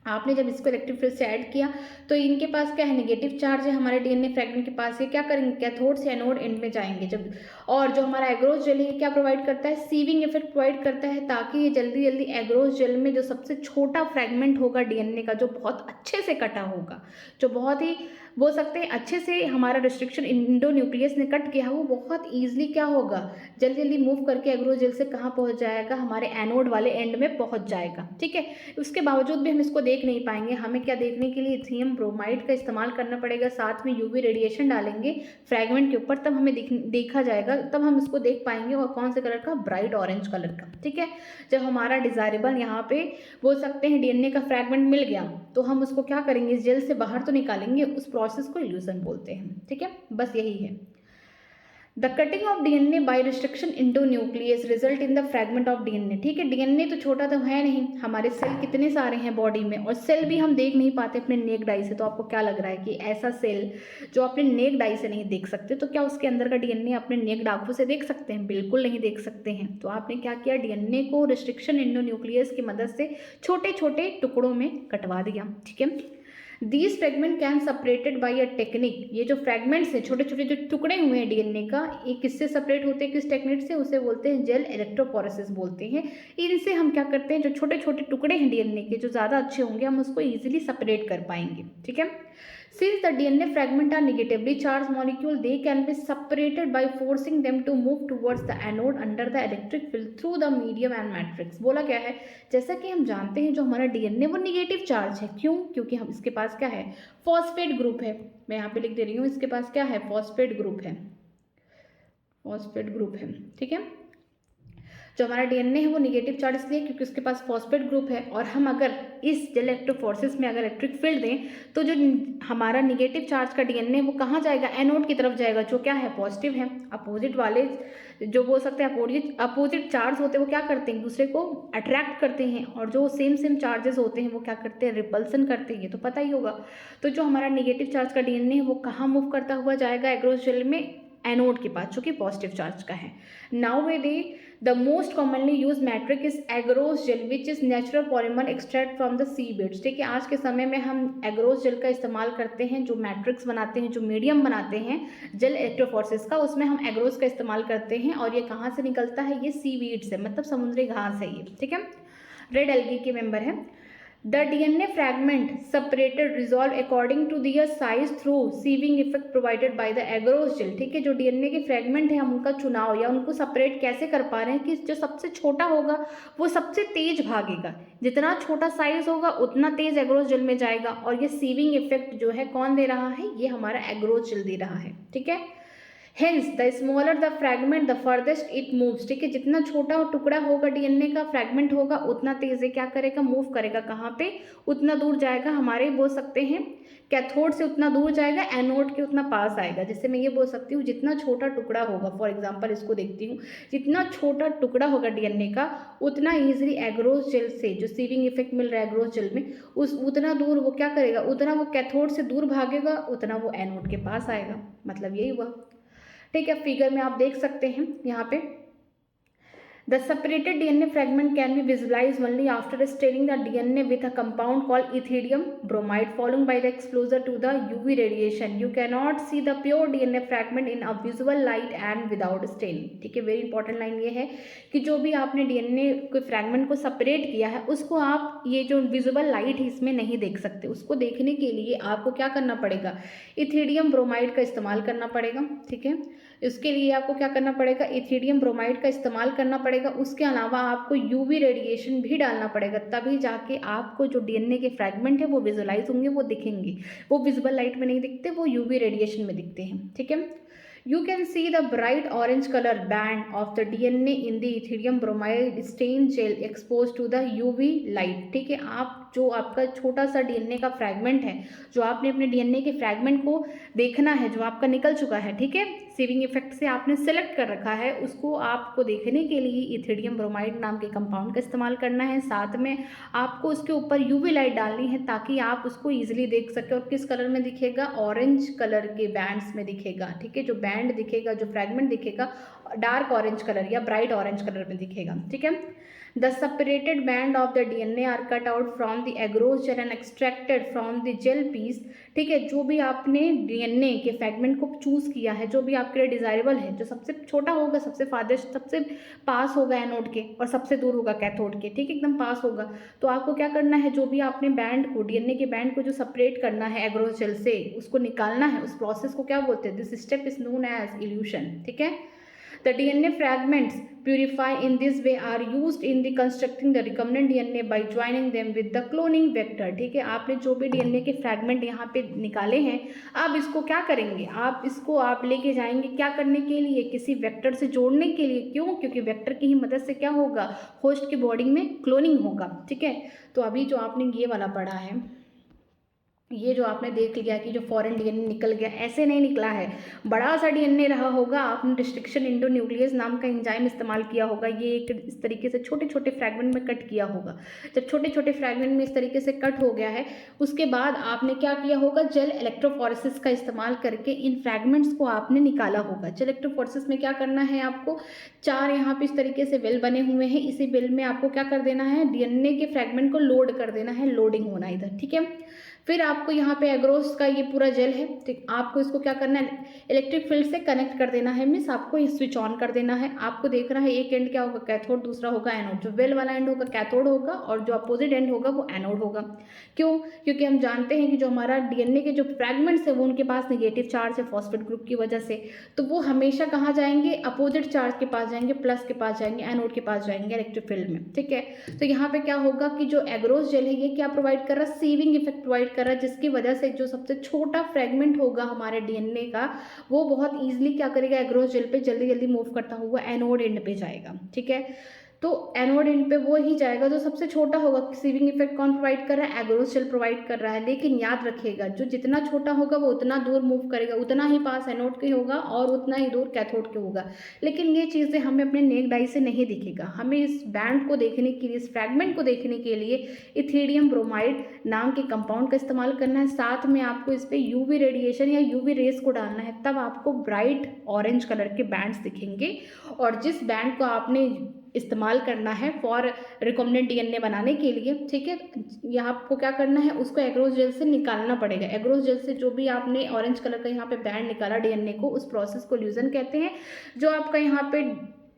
आपने जब इसको इलेक्ट्रिक फील्ड से ऐड किया तो इनके पास क्या है, नेगेटिव चार्ज है हमारे डीएनए फ्रेगमेंट के पास, ये क्या करेंगे, कैथोड से एनोड एंड में जाएंगे जब। और जो हमारा एग्रोस जेल है क्या प्रोवाइड करता है, सीविंग इफेक्ट प्रोवाइड करता है, ताकि ये जल्दी जल्दी एग्रोस जेल में जो सबसे छोटा फ्रेगमेंट होगा डीएनए का, जो बहुत अच्छे से कटा होगा, जो बहुत ही बोल सकते हैं अच्छे से हमारा रिस्ट्रिक्शन एंडोन्यूक्लियस ने कट किया, वो बहुत ईजिली क्या होगा, जल्दी जल्दी मूव करके एग्रोस जेल से कहाँ पहुँच जाएगा, हमारे एनोड वाले एंड में पहुँच जाएगा, ठीक है। उसके बावजूद भी हम इसको देख नहीं पाएंगे, हमें क्या देखने के लिए इथियम ब्रोमाइड का इस्तेमाल करना पड़ेगा, साथ में यूवी रेडिएशन डालेंगे फ्रैगमेंट के ऊपर, तब हमें देखा जाएगा, तब हम इसको देख पाएंगे। और कौन से कलर का, ब्राइट ऑरेंज कलर का, ठीक है। जब हमारा डिजायरेबल यहाँ पे बोल सकते हैं डीएनए का फ्रैगमेंट मिल गया तो हम उसको क्या करेंगे, इस जेल से बाहर तो निकालेंगे, उस प्रोसेस को इल्यूशन बोलते हैं, ठीक है। बस यही है। The cutting of DNA by restriction endonuclease result in the fragment of DNA, ठीक है। डीएनए तो छोटा तो है नहीं, हमारे सेल कितने सारे हैं बॉडी में, और सेल भी हम देख नहीं पाते अपने नेक डाई से। तो आपको क्या लग रहा है कि ऐसा सेल जो अपने नेक डाई से नहीं देख सकते, तो क्या उसके अंदर का डीएनए अपने नेक आंखों से देख सकते हैं? बिल्कुल नहीं देख सकते हैं। तो आपने क्या किया, डीएनए को रिस्ट्रिक्शन एंडोन्यूक्लियस की मदद से छोटे छोटे टुकड़ों में कटवा दिया, ठीक है। These fragment can separated by a technique, ये जो फ्रेगमेंट्स हैं, छोटे छोटे जो टुकड़े हुए हैं डीएनए का, ये किससे सेपरेट होते हैं, किस टेक्निक से, उसे बोलते हैं जेल इलेक्ट्रोफोरेसिस बोलते हैं। इनसे हम क्या करते हैं, जो छोटे छोटे टुकड़े हैं डीएनए के जो ज़्यादा अच्छे होंगे, हम उसको ईजिली सेपरेट कर पाएंगे, ठीक है। Since the DNA fragment are negatively charged molecule, they can be separated by forcing them to move towards the anode under the electric field through the medium and matrix। बोला क्या है, जैसा कि हम जानते हैं जो हमारा डीएनए वो निगेटिव चार्ज है, क्यों, क्योंकि हम इसके पास क्या है, फॉस्फेट ग्रुप है। मैं यहाँ पे लिख दे रही हूँ, इसके पास क्या है, फॉस्फेट ग्रुप है, फॉस्फेट ग्रुप है, ठीक है। जो हमारा डीएनए है वो निगेटिव चार्ज इसलिए क्योंकि उसके पास फॉस्फेट ग्रुप है, और हम अगर इस इलेक्ट्रोफोरेसिस में अगर इलेक्ट्रिक फील्ड दें तो जो हमारा निगेटिव चार्ज का डीएनए वो कहाँ जाएगा, एनोड की तरफ जाएगा, जो क्या है, पॉजिटिव है। अपोजिट वाले जो बोल सकते हैं अपोजिट चार्ज होते हैं वो क्या करते हैं, दूसरे को अट्रैक्ट करते हैं, और जो सेम सेम चार्जेस होते हैं वो क्या करते हैं, रिपल्सन करते हैं, ये तो पता ही होगा। तो जो हमारा निगेटिव चार्ज का डीएनए है वो कहाँ मूव करता हुआ जाएगा, एग्रोस जेल में, एनोड के पास जो कि पॉजिटिव चार्ज का है। Now we they the most commonly use matrix is agarose gel which is natural polymer extract from the seaweeds, ठीक है। आज के समय में हम एग्रोस जेल का इस्तेमाल करते हैं, जो मैट्रिक्स बनाते हैं, जो मीडियम बनाते हैं जेल इलेक्ट्रोफोरेसिस का, उसमें हम एग्रोस का इस्तेमाल करते हैं। और ये कहाँ से निकलता है, ये सी बीड्स है, मतलब समुद्री घास है ये, ठीक है। रेड एल्गी के मेंबर है। The DNA fragment separated resolve according to their size through sieving effect provided by the agarose gel, ठीक है। जो डीएनए के फ्रेगमेंट है हम उनका चुनाव या उनको सेपरेट कैसे कर पा रहे हैं कि जो सबसे छोटा होगा वो सबसे तेज भागेगा, जितना छोटा साइज होगा उतना तेज एग्रोस जेल में जाएगा। और ये सीविंग इफेक्ट जो है कौन दे रहा है, ये हमारा एग्रोस जेल दे रहा है, ठीक है। Hence the smaller the fragment the farthest it moves, ठीक है। जितना छोटा टुकड़ा होगा डीएनए का फ्रैगमेंट होगा उतना तेज है क्या करेगा, मूव करेगा, कहाँ पे, उतना दूर जाएगा, हमारे बोल सकते हैं कैथोड से उतना दूर जाएगा, एनोड के उतना पास आएगा। जैसे मैं ये बोल सकती हूँ जितना छोटा टुकड़ा होगा, फॉर एग्जांपल इसको देखती हूँ, जितना छोटा टुकड़ा होगा डीएनए का उतना ईजिली एग्रोस जेल से जो सीविंग इफेक्ट मिल रहा है एग्रोस जेल में, उतना दूर वो क्या करेगा, उतना वो कैथोड से दूर भागेगा, उतना वो एनोड के पास आएगा। मतलब यही हुआ, ठीक है। फिगर में आप देख सकते हैं यहाँ पे The separated DNA fragment can be visualized only after staining the DNA with a compound called ethidium bromide followed by the exposure to the UV radiation. You cannot see the pure DNA fragment in a visual light and without staining, ठीक है। Very important line ये है कि जो भी आपने DNA के fragment को सेपरेट किया है उसको आप ये जो विजुअल लाइट है इसमें नहीं देख सकते। उसको देखने के लिए आपको क्या करना पड़ेगा, इथिडियम ब्रोमाइड का इस्तेमाल करना पड़ेगा, ठीक है। इसके लिए आपको क्या करना पड़ेगा, इथिडियम ब्रोमाइड का इस्तेमाल करना पड़ेगा। उसके अलावा आपको यूवी रेडिएशन भी डालना पड़ेगा, तभी जाके आपको जो डीएनए के फ्रैगमेंट है वो विजुअलाइज होंगे, वो दिखेंगे। वो विजुअल लाइट में नहीं दिखते, वो यूवी रेडिएशन में दिखते हैं, ठीक है। You can see the bright orange color band of the DNA in the Ethereum bromide stain gel exposed to the UV light। ठीक है, आप जो आपका छोटा सा डीएनए का फ्रैगमेंट है, जो आपने अपने डीएनए के फ्रैगमेंट को देखना है, जो आपका निकल चुका है, ठीक है, सीविंग इफेक्ट से आपने सेलेक्ट कर रखा है, उसको आपको देखने के लिए इथेरियम ब्रोमाइड नाम के कंपाउंड का इस्तेमाल करना है। साथ में आपको उसके ऊपर यूवी लाइट डालनी है ताकि आप उसको ईजिली देख सकें। और किस कलर में दिखेगा? ऑरेंज कलर के बैंड्स में दिखेगा। ठीक है, जो बैंड दिखेगा, जो फ्रैगमेंट दिखेगा, डार्क ऑरेंज कलर या ब्राइट ऑरेंज कलर में दिखेगा। ठीक है, The separated band of the DNA are cut out from the agarose gel and extracted from the gel piece। ठीक है, जो भी आपने डीएनए के फ्रैगमेंट को चूज किया है, जो भी आपके लिए डिजायरेबल है, जो सबसे छोटा होगा, सबसे फारदेस्ट, सबसे पास होगा एनोड के और सबसे दूर होगा कैथोड के, ठीक है, एकदम पास होगा, तो आपको क्या करना है, जो भी आपने बैंड को, डीएनए के बैंड को जो सेपरेट करना है एगरोस जेल से, उसको निकालना है। उस प्रोसेस को क्या बोलते हैं? This step is known as elution. ठीक है, The DNA fragments purified in this way are used in the constructing the recombinant DNA by joining them with the cloning vector। ठीक है, आपने जो भी डीएनए के फ्रैगमेंट यहाँ पे निकाले हैं, अब इसको क्या करेंगे? आप लेके जाएंगे क्या करने के लिए? किसी वेक्टर से जोड़ने के लिए। क्यों? क्योंकि वेक्टर की ही मदद से क्या होगा? होस्ट की बॉडी में क्लोनिंग होगा। ठीक है, तो अभी जो आपने ये वाला पढ़ा है, ये जो आपने देख लिया कि जो फॉरेन डीएनए निकल गया, ऐसे नहीं निकला है, बड़ा सा डीएनए रहा होगा, आपने रिस्ट्रिक्शन इंडोन्यूक्लियस नाम का एंजाइम इस्तेमाल किया होगा, ये एक इस तरीके से छोटे छोटे फ्रैगमेंट में कट किया होगा। जब छोटे छोटे फ्रैगमेंट में इस तरीके से कट हो गया है, उसके बाद आपने क्या किया होगा? जेल इलेक्ट्रोफोरेसिस का इस्तेमाल करके इन फ्रैगमेंट्स को आपने निकाला होगा। जेल इलेक्ट्रोफोरेसिस में क्या करना है आपको? 4 यहाँ पे इस तरीके से वेल बने हुए हैं, इसी वेल में आपको क्या कर देना है? डीएनए के फ्रैगमेंट को लोड कर देना है, लोडिंग होना इधर। ठीक है, फिर आपको यहाँ पे एग्रोस का ये पूरा जेल है, ठीक, आपको इसको क्या करना है? इलेक्ट्रिक फील्ड से कनेक्ट कर देना है, मीन्स आपको ये स्विच ऑन कर देना है। आपको देखना है एक एंड क्या होगा? कैथोड, दूसरा होगा एनोड। जो वेल वाला एंड होगा कैथोड होगा और जो अपोजिट एंड होगा वो एनोड होगा। क्यों? क्योंकि हम जानते हैं कि जो हमारा डीएनए के जो फ्रैगमेंट्स है वो उनके पास नेगेटिव चार्ज है फॉस्फेट ग्रुप की वजह से, तो वो हमेशा कहाँ जाएंगे? अपोजिट चार्ज के पास जाएंगे, प्लस के पास जाएंगे, एनोड के पास जाएंगे इलेक्ट्रिक फील्ड में। ठीक है, तो यहाँ पे क्या होगा कि जो एग्रोस जेल है ये क्या प्रोवाइड कर रहा है? सीविंग इफेक्ट प्रोवाइड कर रहा है, जिसकी वजह से जो सबसे छोटा फ्रैगमेंट होगा हमारे डीएनए का, वो बहुत इजीली क्या करेगा? एग्रोस जेल पे जल्दी जल्दी मूव करता हुआ एनोड एंड पे जाएगा। ठीक है, तो एनोड एंड पे वो ही जाएगा जो सबसे छोटा होगा। सीविंग इफेक्ट कौन प्रोवाइड कर रहा है? एग्रोस जेल प्रोवाइड कर रहा है। लेकिन याद रखिएगा, जो जितना छोटा होगा वो उतना दूर मूव करेगा, उतना ही पास एनोड के होगा और उतना ही दूर कैथोड के होगा। लेकिन ये चीज़ें हमें अपने नेक डाई से नहीं दिखेगा। हमें इस बैंड को देखने के लिए, इस फ्रैगमेंट को देखने के लिए इथेरियम ब्रोमाइड नाम के कंपाउंड का इस्तेमाल करना है। साथ में आपको इस पर यूवी रेडिएशन या यूवी रेस को डालना है, तब आपको ब्राइट ऑरेंज कलर के बैंड्स दिखेंगे। और जिस बैंड को आपने इस्तेमाल करना है फॉर रिकॉम्बिनेंट डीएनए बनाने के लिए, ठीक है, यहाँ आपको क्या करना है? उसको एग्रोस जेल से निकालना पड़ेगा। एग्रोस जेल से जो भी आपने ऑरेंज कलर का यहाँ पे बैंड निकाला डीएनए को, उस प्रोसेस को ल्यूजन कहते हैं। जो आपका यहाँ पे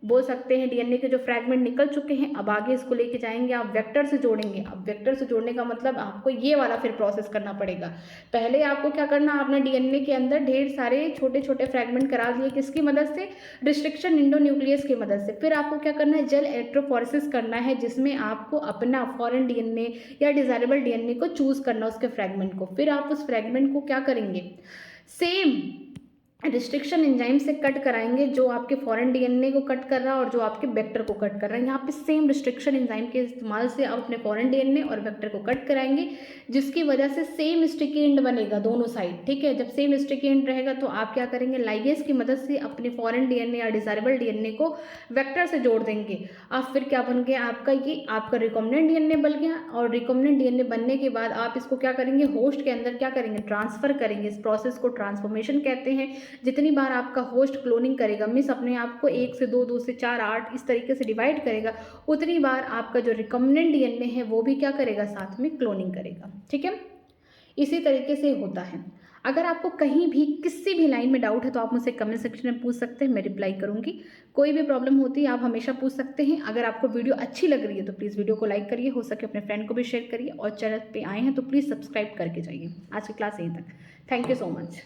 बोल सकते हैं डीएनए के जो फ्रैगमेंट निकल चुके हैं, अब आगे इसको लेके जाएंगे, आप वेक्टर से जोड़ेंगे। अब वेक्टर से जोड़ने का मतलब आपको ये वाला फिर प्रोसेस करना पड़ेगा। पहले आपको क्या करना? आपने डीएनए के अंदर ढेर सारे छोटे छोटे फ्रैगमेंट करा दिए, किसकी मदद से? रिस्ट्रिक्शन इंडोन्यूक्लियस की मदद से। फिर आपको क्या करना है? जेल इलेक्ट्रोफोरेसिस करना है, जिसमें आपको अपना फॉरेन डीएनए या डिजायरेबल डीएनए को चूज करना, उसके फ्रैगमेंट को। फिर आप उस फ्रैगमेंट को क्या करेंगे? सेम रिस्ट्रिक्शन एंजाइम से कट कराएंगे, जो आपके फॉरेन डीएनए को कट कर रहा है और जो आपके वेक्टर को कट कर रहा है। यहाँ पे सेम रिस्ट्रिक्शन एंजाइम के इस्तेमाल से आप अपने फॉरेन डीएनए और वेक्टर को कट कराएंगे, जिसकी वजह से सेम स्टिकी एंड बनेगा दोनों साइड। ठीक है, जब सेम स्टिकी एंड रहेगा तो आप क्या करेंगे? लाइगेज की मदद से अपने फॉरेन डीएनए या डिजायरेबल डीएनए को वेक्टर से जोड़ देंगे। अब फिर क्या बन गया आपका? ये आपका रिकॉम्बिनेंट डीएनए बन गया। और रिकॉम्बिनेंट डीएनए बनने के बाद आप इसको क्या करेंगे? होस्ट के अंदर क्या करेंगे? ट्रांसफर करेंगे। इस प्रोसेस को ट्रांसफॉर्मेशन कहते हैं। जितनी बार आपका होस्ट क्लोनिंग करेगा, मीन्स अपने आप को 1 से 2, 2 से 4, 8 इस तरीके से डिवाइड करेगा, उतनी बार आपका जो रिकॉम्बिनेंट डीएनए है वो भी क्या करेगा? साथ में क्लोनिंग करेगा। ठीक है, इसी तरीके से होता है। अगर आपको कहीं भी किसी भी लाइन में डाउट है तो आप मुझसे कमेंट सेक्शन में पूछ सकते हैं, मैं रिप्लाई करूंगी। कोई भी प्रॉब्लम होती है आप हमेशा पूछ सकते हैं। अगर आपको वीडियो अच्छी लग रही है तो प्लीज़ वीडियो को लाइक करिए, हो सके अपने फ्रेंड को भी शेयर करिए, और चैनल पे आए हैं तो प्लीज़ सब्सक्राइब करके जाइए। आज की क्लास यहीं तक। Thank you so much.